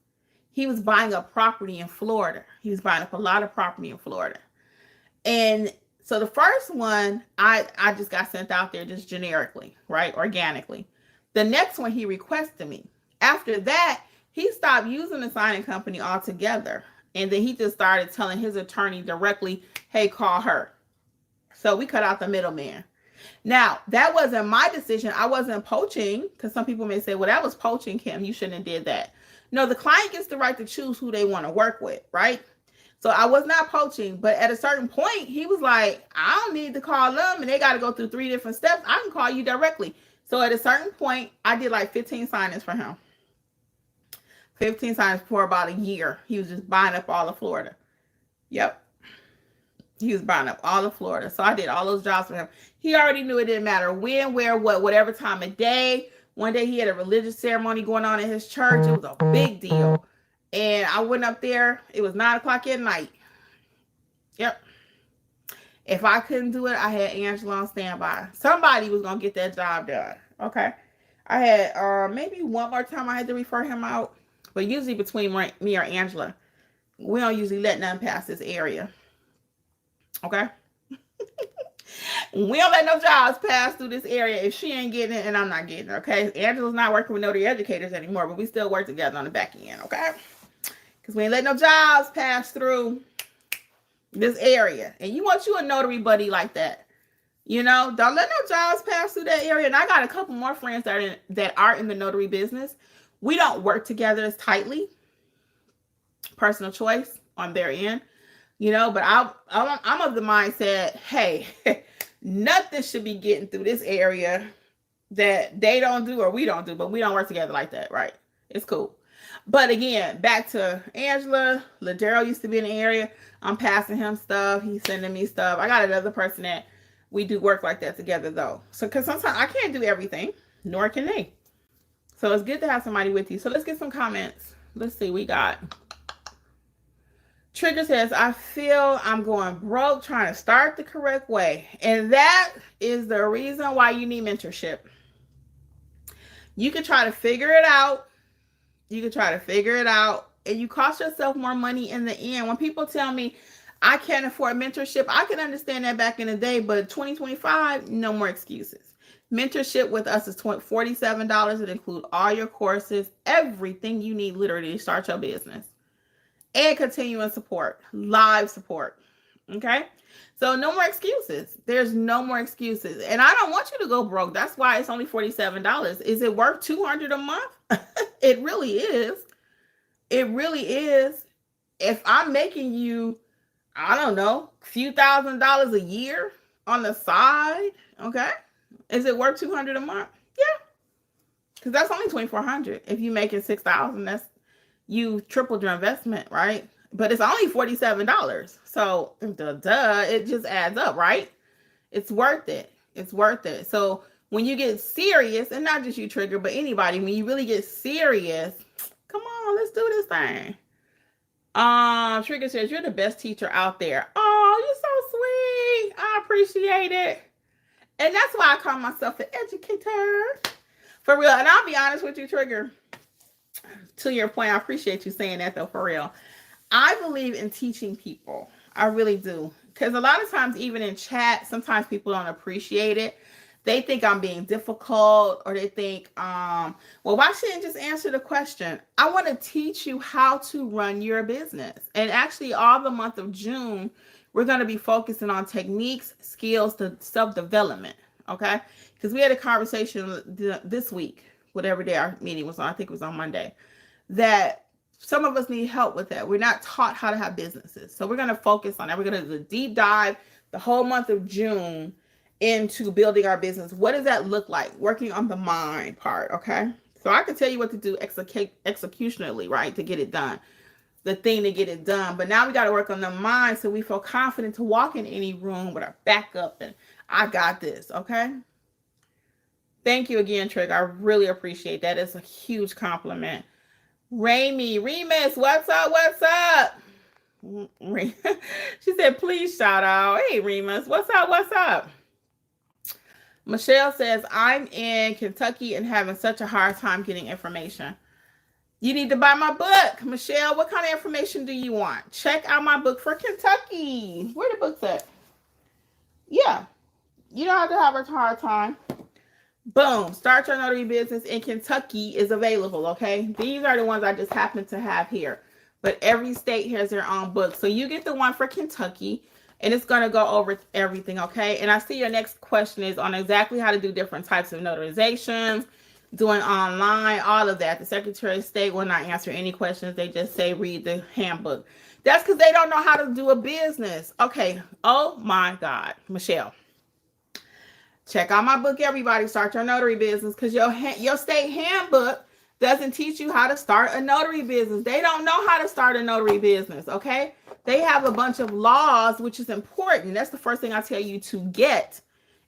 He was buying up property in Florida. He was buying up a lot of property in Florida. And so the first one, I just got sent out there just generically, right? Organically. The next one, he requested me. After that, he stopped using the signing company altogether. And then he just started telling his attorney directly, hey, call her. So we cut out the middleman. Now, that wasn't my decision. I wasn't poaching, because some people may say, well, that was poaching, Kim. You shouldn't have did that. No, the client gets the right to choose who they want to work with, right? So I was not poaching, but at a certain point, he was like, I don't need to call them and they got to go through 3 different steps. I can call you directly. So at a certain point, I did like 15 signings for him. 15 signings for about a year. He was just buying up all of Florida. Yep. He was buying up all of Florida. So I did all those jobs for him. He already knew it didn't matter when, where, what, whatever time of day. One day he had a religious ceremony going on in his church. It was a big deal. And I went up there. It was 9 o'clock at night. Yep. If I couldn't do it, I had Angela on standby. Somebody was going to get that job done. Okay. I had maybe one more time I had to refer him out. But usually between me or Angela, we don't usually let none pass this area. Okay? We don't let no jobs pass through this area if she ain't getting it and I'm not getting it. Okay? Angela's not working with Notary Educators anymore, but we still work together on the back end. Okay? Because we ain't let no jobs pass through this area. And you want you a notary buddy like that. You know, don't let no jobs pass through that area. And I got a couple more friends that are in the notary business. We don't work together as tightly. Personal choice on their end. You know, but I'm of the mindset, hey, nothing should be getting through this area that they don't do or we don't do, but we don't work together like that, right? It's cool. But again, back to Angela. Ladero used to be in the area. I'm passing him stuff. He's sending me stuff. I got another person that we do work like that together, though. So, because sometimes I can't do everything, nor can they. So, it's good to have somebody with you. So, let's get some comments. Let's see. We got Trigger says, I feel I'm going broke trying to start the correct way. And that is the reason why you need mentorship. You can try to figure it out. You can try to figure it out. And you cost yourself more money in the end. When people tell me, I can't afford mentorship, I can understand that back in the day. But 2025, no more excuses. Mentorship with us is $47. It includes all your courses, everything you need literally to start your business. And continuing support, live support. Okay? So no more excuses. There's no more excuses. And I don't want you to go broke. That's why it's only $47. Is it worth $200 a month? It really is. It really is. If I'm making you, I don't know, a few $1,000s a year on the side, okay? Is it worth $200 a month? Yeah. Because that's only $2,400. If you're making $6,000, that's you tripled your investment, right? But it's only $47. So, it just adds up, right? It's worth it. It's worth it. So, when you get serious, and not just you, Trigger, but anybody, when you really get serious, come on, let's do this thing. Trigger says, you're the best teacher out there. Oh, you're so sweet. I appreciate it. And that's why I call myself an educator. For real. And I'll be honest with you, Trigger. To your point, I appreciate you saying that, though, for real. I believe in teaching people. I really do. Because a lot of times, even in chat, sometimes people don't appreciate it. They think I'm being difficult, or they think, well, why shouldn't I just answer the question? I want to teach you how to run your business. And actually, all the month of June, we're going to be focusing on techniques, skills to self-development. Okay? Because we had a conversation this week, whatever day our meeting was on, I think it was on Monday, that some of us need help with that. We're not taught how to have businesses. So we're going to focus on that. We're going to do a deep dive the whole month of June into building our business. What does that look like? Working on the mind part, okay? So I can tell you what to do executionally, right, to get it done. The thing to get it done. But now we got to work on the mind so we feel confident to walk in any room with our backup and I got this, okay? Thank you again, Trig. I really appreciate that. It's a huge compliment. Remus, what's up? What's up? She said, please shout out. Hey, Remus, what's up? What's up? Michelle says, I'm in Kentucky and having such a hard time getting information. You need to buy my book. Michelle, what kind of information do you want? Check out my book for Kentucky. Where the book's at? Yeah. You don't have to have a hard time. Boom. Start Your Notary Business in Kentucky is available, okay? These are the ones I just happen to have here. But every state has their own book. So you get the one for Kentucky, and it's going to go over everything, okay? And I see your next question is on exactly how to do different types of notarizations, doing online, all of that. The Secretary of State will not answer any questions. They just say read the handbook. That's because they don't know how to do a business. Okay. Oh my God, Michelle. Check out my book, everybody. Start Your Notary Business, because your state handbook doesn't teach you how to start a notary business. They don't know how to start a notary business, okay? They have a bunch of laws, which is important. That's the first thing I tell you to get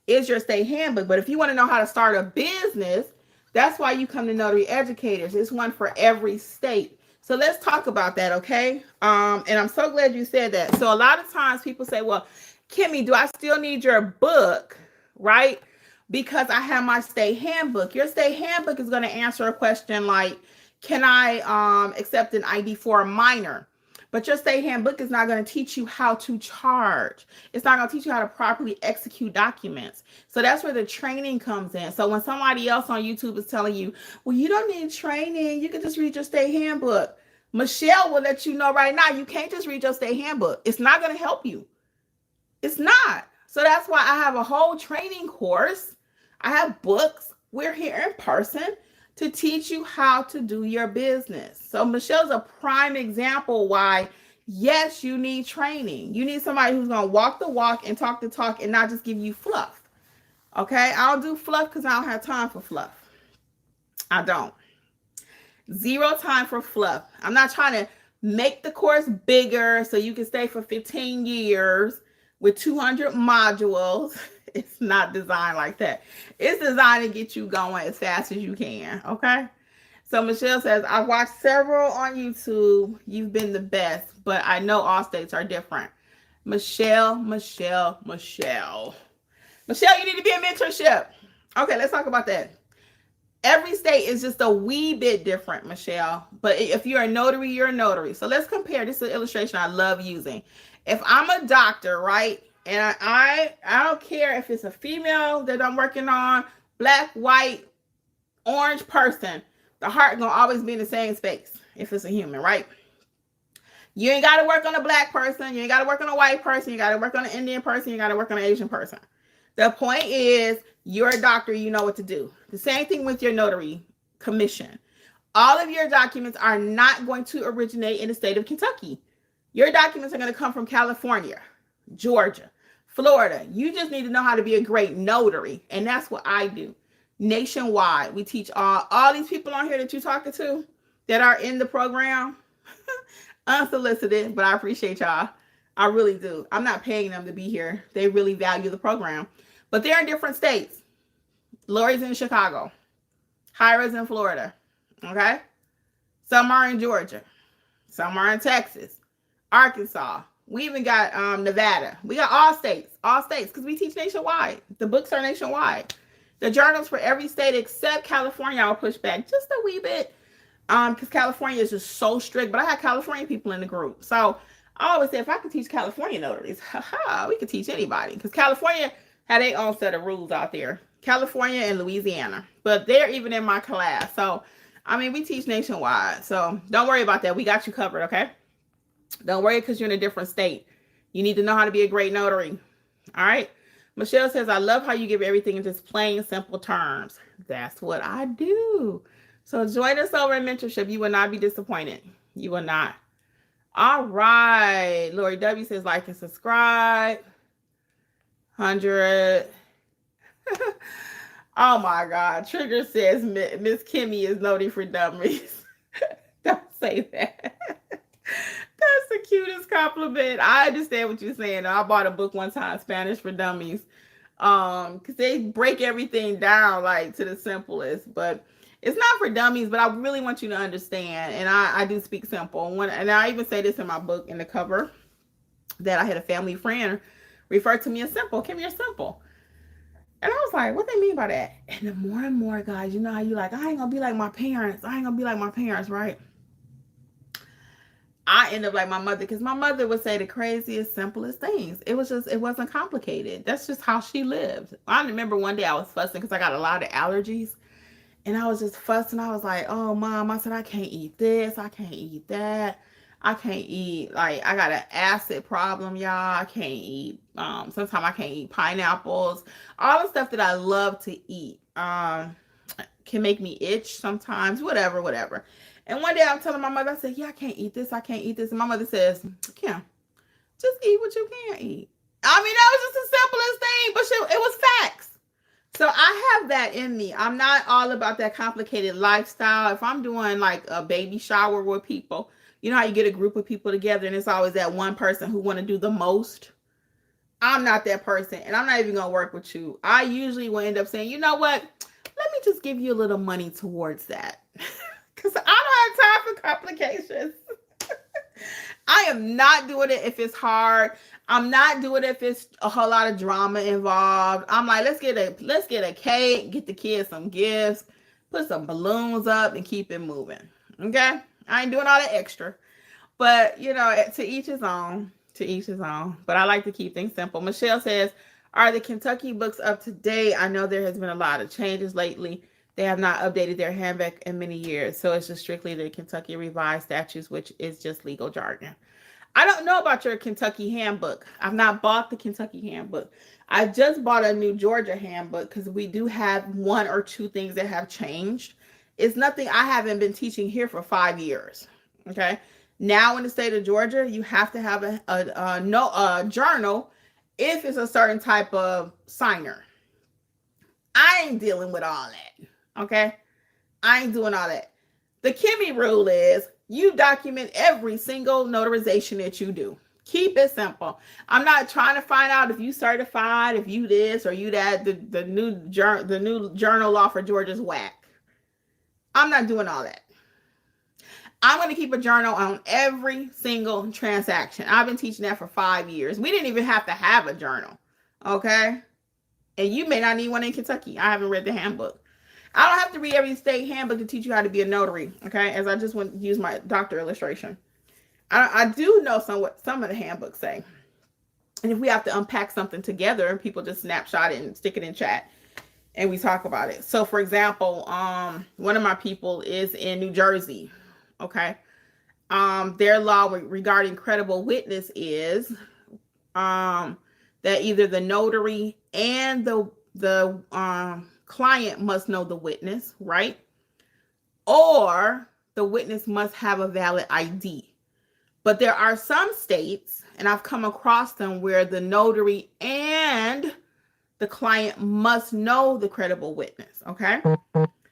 is your state handbook. But if you want to know how to start a business, that's why you come to Notary Educators. It's one for every state. So let's talk about that, okay? And I'm so glad you said that. So a lot of times people say, well, Kimmi, do I still need your book, right? Because I have my state handbook. Your state handbook is going to answer a question like, can I accept an ID for a minor? But your state handbook is not going to teach you how to charge. It's not going to teach you how to properly execute documents. So that's where the training comes in. So when somebody else on YouTube is telling you, well, you don't need training, you can just read your state handbook. Michelle will let you know right now, you can't just read your state handbook. It's not going to help you. It's not. So that's why I have a whole training course. I have books. We're here in person to teach you how to do your business. So Michelle's a prime example why, yes, you need training. You need somebody who's going to walk the walk and talk the talk and not just give you fluff. Okay? I don't do fluff because I don't have time for fluff. I don't. Zero time for fluff. I'm not trying to make the course bigger so you can stay for 15 years with 200 modules. It's not designed like that. It's designed to get you going as fast as you can, okay? So Michelle says, I've watched several on YouTube. You've been the best, but I know all states are different. Michelle, you need to be in mentorship. Okay, let's talk about that. Every state is just a wee bit different, Michelle. But if you're a notary, you're a notary. So let's compare. This is an illustration I love using. If I'm a doctor, right? And I don't care if it's a female that I'm working on, black, white, orange person, the heart gonna always be in the same space if it's a human, right? You ain't got to work on a black person. You ain't got to work on a white person. You got to work on an Indian person. You got to work on an Asian person. The point is, you're a doctor, you know what to do. The same thing with your notary commission. All of your documents are not going to originate in the state of Kentucky. Your documents are going to come from California, Georgia, Florida. You just need to know how to be a great notary. And that's what I do. Nationwide. We teach all these people on here that you're talking to that are in the program. Unsolicited, but I appreciate y'all. I really do. I'm not paying them to be here. They really value the program. But they're in different states. Lori's in Chicago. Hyra's in Florida. Okay? Some are in Georgia. Some are in Texas. Arkansas. We even got Nevada. We got all states, because we teach nationwide. The books are nationwide. The journals for every state except California, I'll push back just a wee bit, because California is just so strict. But I have California people in the group. So I always say, if I could teach California notaries, we could teach anybody, because California had their own set of rules out there. California and Louisiana. But they're even in my class. So, I mean, we teach nationwide. So don't worry about that. We got you covered, okay? Don't worry because you're in a different state. You need to know how to be a great notary. All right? Michelle says, I love how you give everything in just plain, simple terms. That's what I do. So join us over in mentorship. You will not be disappointed. You will not. All right. Lori W says, like and subscribe. 100. Oh my God. Trigger says, Miss Kimmi is notary for dummies. Don't say that. That's the cutest compliment. I understand what you're saying. I bought a book one time, Spanish for Dummies, because they break everything down like to the simplest. But it's not for dummies. But I really want you to understand, and I do speak simple. And I even say this in my book in the cover, that I had a family friend refer to me as simple. Kimmi, you're simple. And I was like, what they mean by that? And the more and more, guys, you know how you like, I ain't gonna be like my parents. Right? I end up like my mother, because my mother would say the craziest, simplest things. It wasn't complicated. That's just how she lived. I remember one day I was fussing because I got a lot of allergies. And I was just fussing. I was like, oh, Mom, I said, I can't eat this. I can't eat that. I can't eat, like, I got an acid problem, y'all. I can't eat, sometimes I can't eat pineapples. All the stuff that I love to eat can make me itch sometimes, whatever. And one day I'm telling my mother, I said, yeah, I can't eat this. I can't eat this. And my mother says, Kim, just eat what you can eat. I mean, that was just the simplest thing, but it was facts. So I have that in me. I'm not all about that complicated lifestyle. If I'm doing like a baby shower with people, you know how you get a group of people together and it's always that one person who want to do the most? I'm not that person, and I'm not even going to work with you. I usually will end up saying, you know what? Let me just give you a little money towards that. Because I don't have time for complications. I am not doing it if it's hard. I'm not doing it if it's a whole lot of drama involved. I'm like, let's get a cake, get the kids some gifts, put some balloons up, and keep it moving. Okay? I ain't doing all that extra. But, you know, to each his own. To each his own. But I like to keep things simple. Michelle says, are the Kentucky books up to date? I know there has been a lot of changes lately. They have not updated their handbook in many years. So it's just strictly the Kentucky Revised Statutes, which is just legal jargon. I don't know about your Kentucky handbook. I've not bought the Kentucky handbook. I just bought a new Georgia handbook because we do have one or two things that have changed. It's nothing I haven't been teaching here for 5 years. Okay. Now in the state of Georgia, you have to have a journal if it's a certain type of signer. I ain't dealing with all that. Okay. I ain't doing all that. The Kimmi rule is you document every single notarization that you do. Keep it simple. I'm not trying to find out if you certified, if you this or you that. The new journal law for Georgia's whack. I'm not doing all that. I'm going to keep a journal on every single transaction. I've been teaching that for 5 years. We didn't even have to have a journal. Okay. And you may not need one in Kentucky. I haven't read the handbook. I don't have to read every state handbook to teach you how to be a notary. Okay. As I just went to use my doctor illustration. I do know what some of the handbooks say. And if we have to unpack something together, people just snapshot it and stick it in chat and we talk about it. So for example, one of my people is in New Jersey. Okay. Their law regarding credible witness is that either the notary and the client must know the witness, right? Or the witness must have a valid ID. But there are some states, and I've come across them, where the notary and the client must know the credible witness, okay?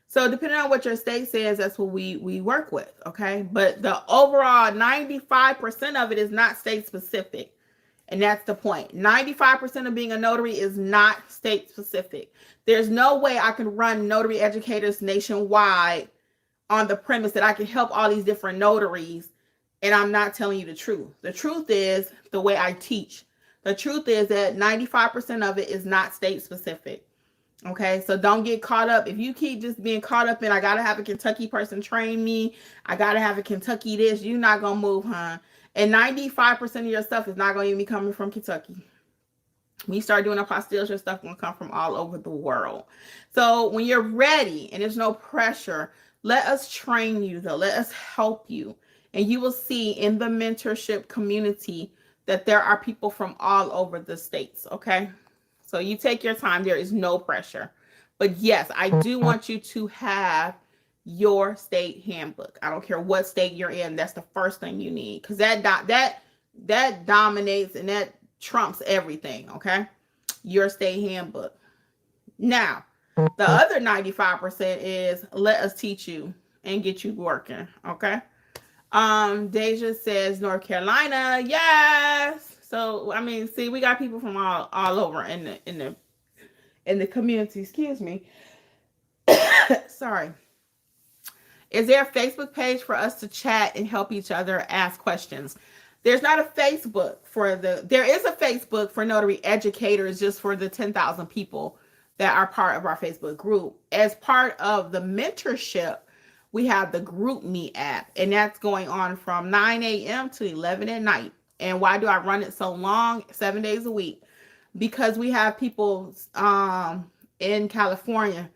So depending on what your state says, that's what we work with, okay? But the overall 95% of it is not state specific. And that's the point. 95% of being a notary is not state specific. There's no way I can run Notary Educators nationwide on the premise that I can help all these different notaries and I'm not telling you the truth. The truth is the way I teach. The truth is that 95% of it is not state specific. Okay, so don't get caught up. If you keep just being caught up in, I got to have a Kentucky person train me, I got to have a Kentucky this, you're not going to move, huh? And 95% of your stuff is not going to even be coming from Kentucky. When you start doing apostilles, your stuff going to come from all over the world. So when you're ready and there's no pressure, let us train you though. Let us help you. And you will see in the mentorship community that there are people from all over the states. Okay. So you take your time. There is no pressure. But yes, I do want you to have your state handbook. I don't care what state you're in. That's the first thing you need. Because that dominates and that trumps everything. Okay. Your state handbook. Now, the other 95% is let us teach you and get you working. Okay. Deja says North Carolina. Yes. So, I mean, see, we got people from all over in the community. Excuse me. Sorry. Is there a Facebook page for us to chat and help each other ask questions? There's not a Facebook there is a Facebook for Notary Educators just for the 10,000 people that are part of our Facebook group. As part of the mentorship, we have the GroupMe app, and that's going on from 9 a.m. to 11 at night. And why do I run it so long? 7 days a week. Because we have people in California,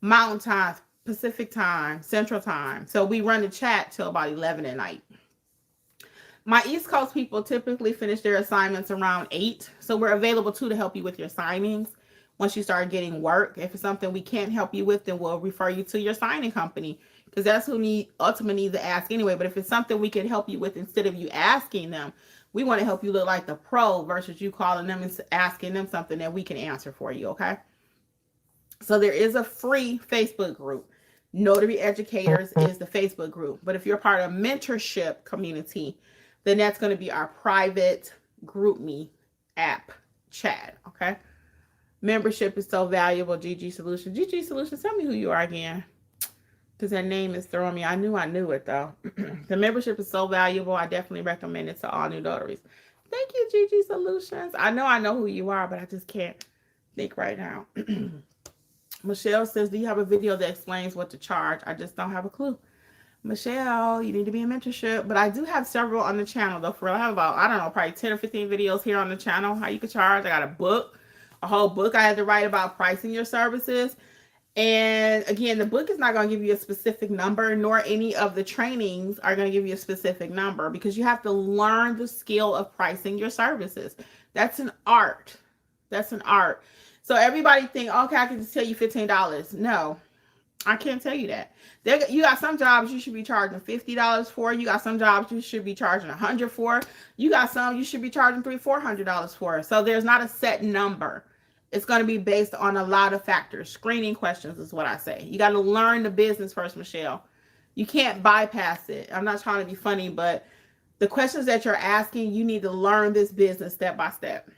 Mountain Time, Pacific Time, Central Time. So we run the chat till about 11 at night. My East Coast people typically finish their assignments around 8. So we're available too to help you with your signings. Once you start getting work, if it's something we can't help you with, then we'll refer you to your signing company. because that's who ultimately needs to ask anyway. But if it's something we can help you with instead of you asking them, we want to help you look like the pro versus you calling them and asking them something that we can answer for you, okay? So there is a free Facebook group. Notary Educators is the Facebook group. But if you're part of a mentorship community, then that's going to be our private GroupMe app chat, okay? Membership is so valuable. GG Solutions. GG Solutions, tell me who you are again, because that name is throwing me. I knew it, though. The membership is so valuable. I definitely recommend it to all new notaries. Thank you, GG Solutions. I know who you are, but I just can't think right now. Michelle says, do you have a video that explains what to charge? I just don't have a clue. Michelle, you need to be in mentorship. But I do have several on the channel, though. For real, I have about, I don't know, probably 10 or 15 videos here on the channel, how you can charge. I got a book, a whole book I had to write about pricing your services. And again, the book is not going to give you a specific number, nor any of the trainings are going to give you a specific number, because you have to learn the skill of pricing your services. That's an art. That's an art. So everybody think, okay, I can just tell you $15. No, I can't tell you that. You got some jobs you should be charging $50 for. You got some jobs you should be charging $100 for. You got some you should be charging $300-$400 for. So there's not a set number. It's going to be based on a lot of factors. Screening questions is what I say. You got to learn the business first, Michelle. You can't bypass it. I'm not trying to be funny, but the questions that you're asking, you need to learn this business step by step.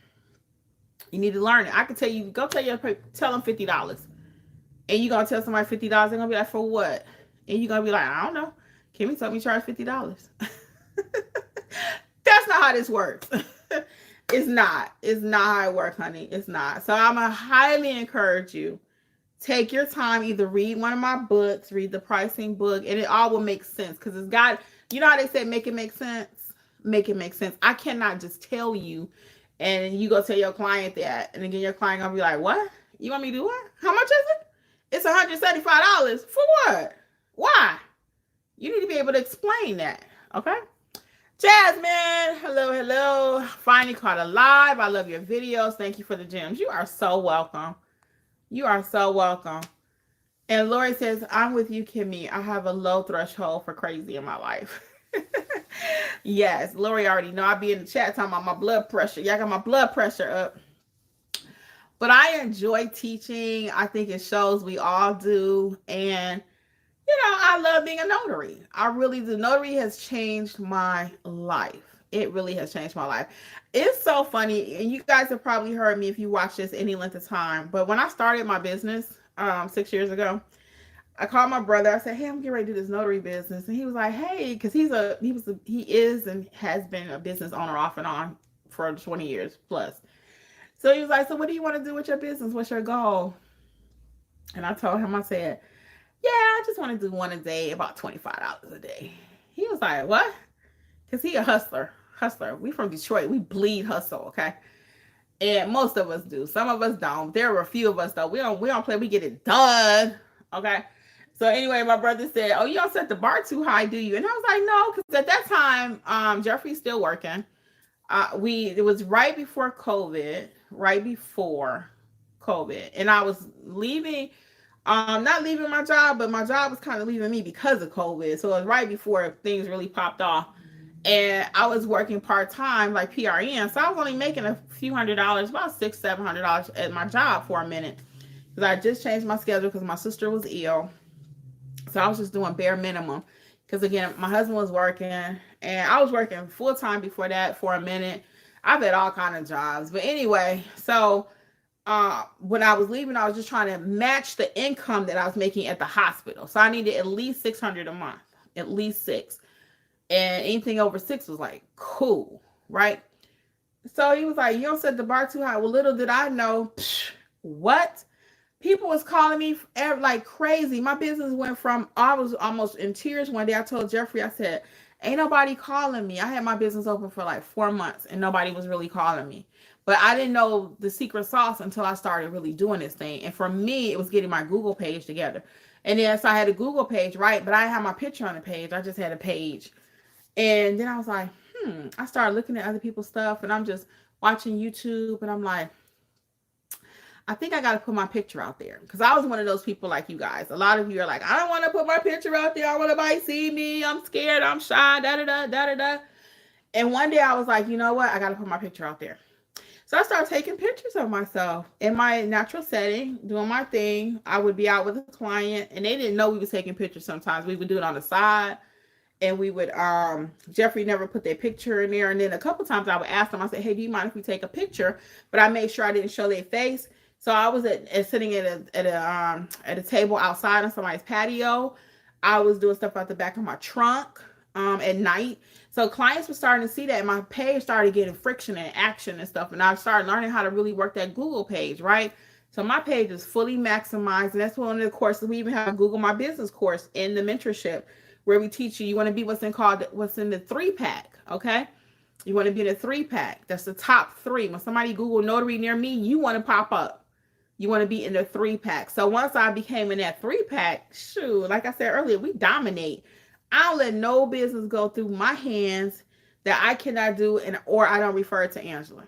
You need to learn it. I can tell you, tell them $50. And you're going to tell somebody $50, they're going to be like, for what? And you're going to be like, I don't know. Kimmi told me to charge $50. That's not how this works. It's not how it works, honey. It's not. So I'm going to highly encourage you. Take your time, either read one of my books, read the pricing book, and it all will make sense. Because it's got, you know how they say, make it make sense? Make it make sense. I cannot just tell you, and you go tell your client that, and again, your client going to be like, what? You want me to do what? How much is it? It's $175. For what? Why? You need to be able to explain that, okay? Jasmine, hello. Finally caught a live. I love your videos. Thank you for the gems. You are so welcome. You are so welcome. And Lori says, I'm with you, Kimmi. I have a low threshold for crazy in my life. Yes, Lori already know. I'll be in the chat talking about my blood pressure. Y'all got my blood pressure up. But I enjoy teaching. I think it shows we all do. And, I love being a notary. I really do. Notary has changed my life. It really has changed my life. It's so funny. And you guys have probably heard me if you watch this any length of time. But when I started my business 6 years ago, I called my brother. I said, hey, I'm getting ready to do this notary business. And he was like, hey, because he is and has been a business owner off and on for 20 years plus. So he was like, so what do you want to do with your business? What's your goal? And I told him, I said, yeah, I just want to do one a day, about $25 a day. He was like, what? Because he a hustler. We from Detroit. We bleed hustle, okay? And most of us do. Some of us don't. There are a few of us, though. We don't play. We get it done, okay? So anyway, my brother said, oh, you don't set the bar too high, do you? And I was like, no, because at that time, Jeffrey's still working. It was right before COVID. And I was leaving, not leaving my job, but my job was kind of leaving me because of COVID. So it was right before things really popped off. And I was working part-time, like PRN. So I was only making a few $100s, about $600-$700 at my job for a minute. Because I just changed my schedule because my sister was ill. So I was just doing bare minimum. Because again, my husband was working and I was working full-time before that for a minute. I've had all kinds of jobs. But anyway, so when I was leaving, I was just trying to match the income that I was making at the hospital. So I needed at least $600 a month, at least $600. And anything over $600 was like, cool, right? So he was like, you don't set the bar too high. Well, little did I know, what? People was calling me like crazy. My business went from, I was almost in tears one day. I told Jeffrey, I said, ain't nobody calling me. I had my business open for like 4 months and nobody was really calling me. But I didn't know the secret sauce until I started really doing this thing. And for me, it was getting my Google page together. And then so I had a Google page, right? But I didn't have my picture on the page. I just had a page. And then I was like, I started looking at other people's stuff and I'm just watching YouTube and I'm like, I think I got to put my picture out there, because I was one of those people like you guys. A lot of you are like, I don't want to put my picture out there. I want nobody to see me. I'm scared. I'm shy. Da da da da da da. And one day I was like, you know what? I got to put my picture out there. So I started taking pictures of myself in my natural setting, doing my thing. I would be out with a client, and they didn't know we were taking pictures sometimes. We would do it on the side, and we would, Jeffrey never put their picture in there. And then a couple times I would ask them, I said, hey, do you mind if we take a picture? But I made sure I didn't show their face. So I was sitting at a table outside on somebody's patio. I was doing stuff out the back of my trunk at night. So clients were starting to see that, and my page started getting friction and action and stuff. And I started learning how to really work that Google page, right? So my page is fully maximized. And that's one of the courses. We even have a Google My Business course in the mentorship, where we teach you want to be what's in the 3-pack, okay? You want to be in a 3-pack. That's the top 3. When somebody Google notary near me, you want to pop up. You want to be in the 3-pack. So once I became in that 3-pack, shoot, like I said earlier, we dominate. I don't let no business go through my hands that I cannot do, or I don't refer it to Angela.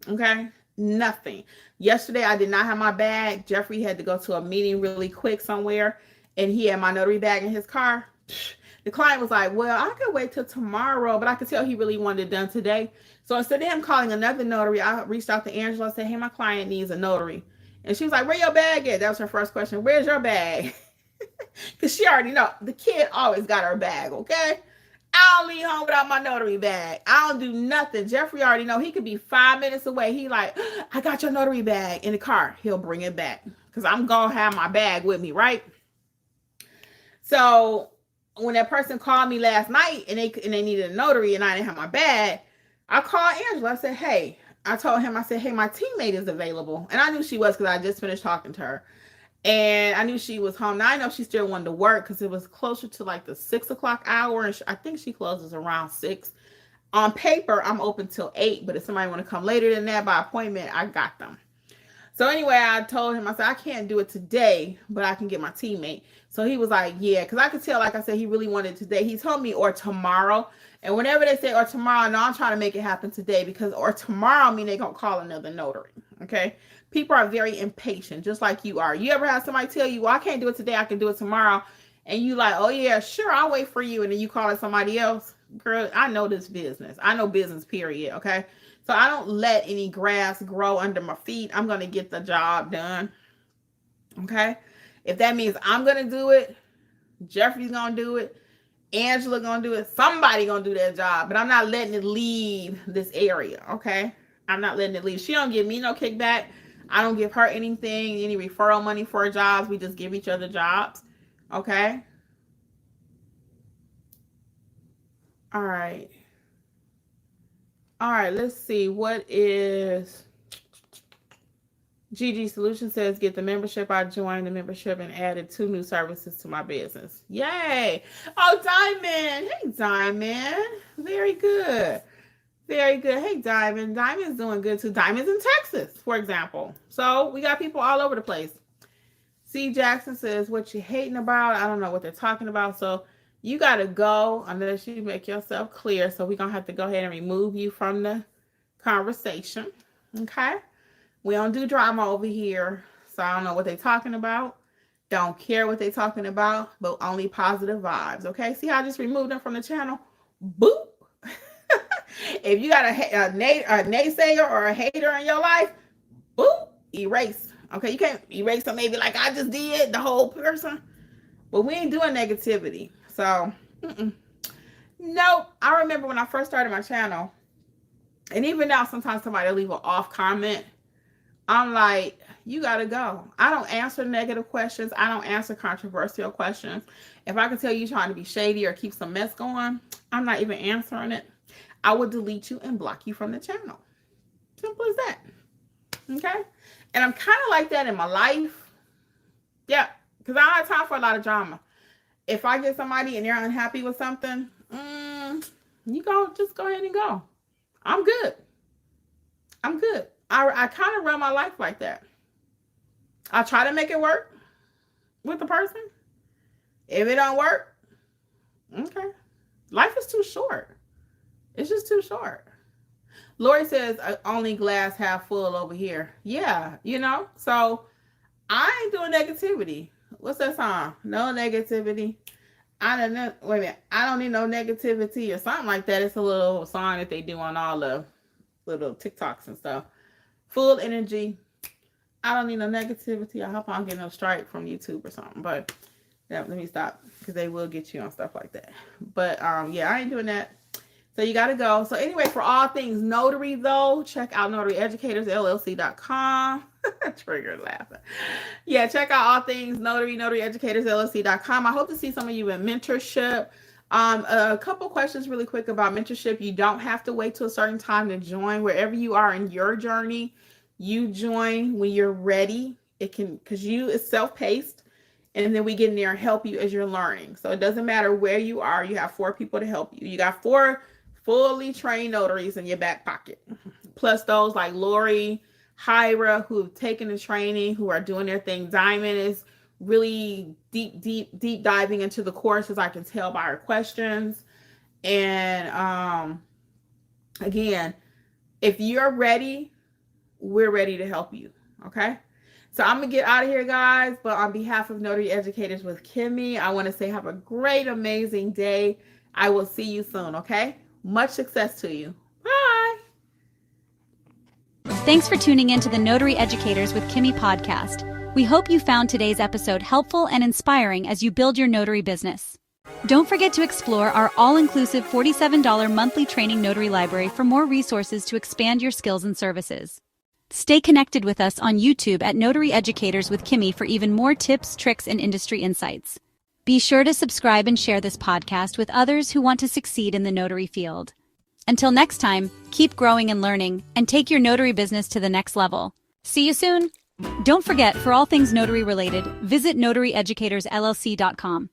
Okay? Nothing. Yesterday, I did not have my bag. Jeffrey had to go to a meeting really quick somewhere, and he had my notary bag in his car. The client was like, well, I could wait till tomorrow, but I could tell he really wanted it done today. So instead of him calling another notary, I reached out to Angela and said, hey, my client needs a notary. And she was like, where your bag at? That was her first question. Where's your bag? Because she already know the kid always got her bag, okay? I don't leave home without my notary bag. I don't do nothing. Jeffrey already know he could be 5 minutes away. He like, I got your notary bag in the car. He'll bring it back because I'm going to have my bag with me, right? So when that person called me last night and they needed a notary and I didn't have my bag, I called Angela. I said, hey, I told him, I said, hey, my teammate is available. And I knew she was because I just finished talking to her. And I knew she was home. Now I know she still wanted to work because it was closer to like the 6 o'clock hour. And I think she closes around 6. On paper, I'm open till 8. But if somebody want to come later than that by appointment, I got them. So anyway, I told him, I said, I can't do it today, but I can get my teammate. So he was like, yeah, because I could tell, like I said, he really wanted it today. He told me or tomorrow. And whenever they say or tomorrow, no, I'm trying to make it happen today, because or tomorrow mean they're going to call another notary. Okay. People are very impatient, just like you are. You ever have somebody tell you, well, I can't do it today, I can do it tomorrow. And you like, oh yeah, sure, I'll wait for you. And then you call it somebody else. Girl, I know this business. I know business, period. Okay. So I don't let any grass grow under my feet. I'm going to get the job done. Okay. If that means I'm going to do it, Jeffrey's going to do it, Angela going to do it, somebody going to do that job, but I'm not letting it leave this area. Okay. I'm not letting it leave. She don't give me no kickback. I don't give her anything, any referral money for her jobs. We just give each other jobs. Okay. All right. All right. Let's see. What is GG Solution says, get the membership. I joined the membership and added 2 new services to my business. Yay. Oh, Diamond. Hey, Diamond. Very good. Very good. Hey, Diamond. Diamond's doing good too. Diamond's in Texas, for example. So we got people all over the place. C. Jackson says, what you hating about? I don't know what they're talking about. So you got to go unless you make yourself clear. So we're going to have to go ahead and remove you from the conversation. Okay. We don't do drama over here. So I don't know what they're talking about. Don't care what they're talking about, but only positive vibes. Okay. See how I just removed them from the channel? Boop. If you got a naysayer or a hater in your life, boop, erase. Okay, you can't erase them maybe like I just did, the whole person. But we ain't doing negativity. So, nope. I remember when I first started my channel, and even now sometimes somebody will leave an off comment. I'm like, you got to go. I don't answer negative questions. I don't answer controversial questions. If I can tell you trying to be shady or keep some mess going, I'm not even answering it. I will delete you and block you from the channel. Simple as that. Okay? And I'm kind of like that in my life. Yeah. Because I don't have time for a lot of drama. If I get somebody and they're unhappy with something, just go ahead and go. I'm good. I'm good. I kind of run my life like that. I try to make it work with the person. If it don't work, okay. Life is too short. It's just too short. Lori says only glass half full over here. Yeah, so I ain't doing negativity. What's that song? No negativity. I don't know. Wait a minute. I don't need no negativity or something like that. It's a little song that they do on all the little TikToks and stuff. Full energy. I don't need no negativity. I hope I don't get no strike from YouTube or something. But yeah, let me stop because they will get you on stuff like that. But yeah, I ain't doing that. So you got to go. So anyway, for all things notary, though, check out notaryeducatorsllc.com. Trigger laughing. Yeah, check out all things notary, notaryeducatorsllc.com. I hope to see some of you in mentorship. A couple questions really quick about mentorship. You don't have to wait till a certain time to join. Wherever you are in your journey, you join when you're ready. Because it's self-paced. And then we get in there and help you as you're learning. So it doesn't matter where you are. You have 4 people to help you. You got 4 fully trained notaries in your back pocket. Plus those like Lori, Hyra, who've taken the training, who are doing their thing. Diamond is really deep diving into the course, as I can tell by her questions. And again, if you're ready, we're ready to help you. Okay. So I'm going to get out of here, guys. But on behalf of Notary Educators with Kimmi, I want to say have a great, amazing day. I will see you soon, okay? Much success to you. Bye. Thanks for tuning in to the Notary Educators with Kimmi podcast. We hope you found today's episode helpful and inspiring as you build your notary business. Don't forget to explore our all-inclusive $47 monthly training notary library for more resources to expand your skills and services. Stay connected with us on YouTube at Notary Educators with Kimmi for even more tips, tricks, and industry insights. Be sure to subscribe and share this podcast with others who want to succeed in the notary field. Until next time, keep growing and learning, and take your notary business to the next level. See you soon! Don't forget, for all things notary related, visit notaryeducatorsllc.com.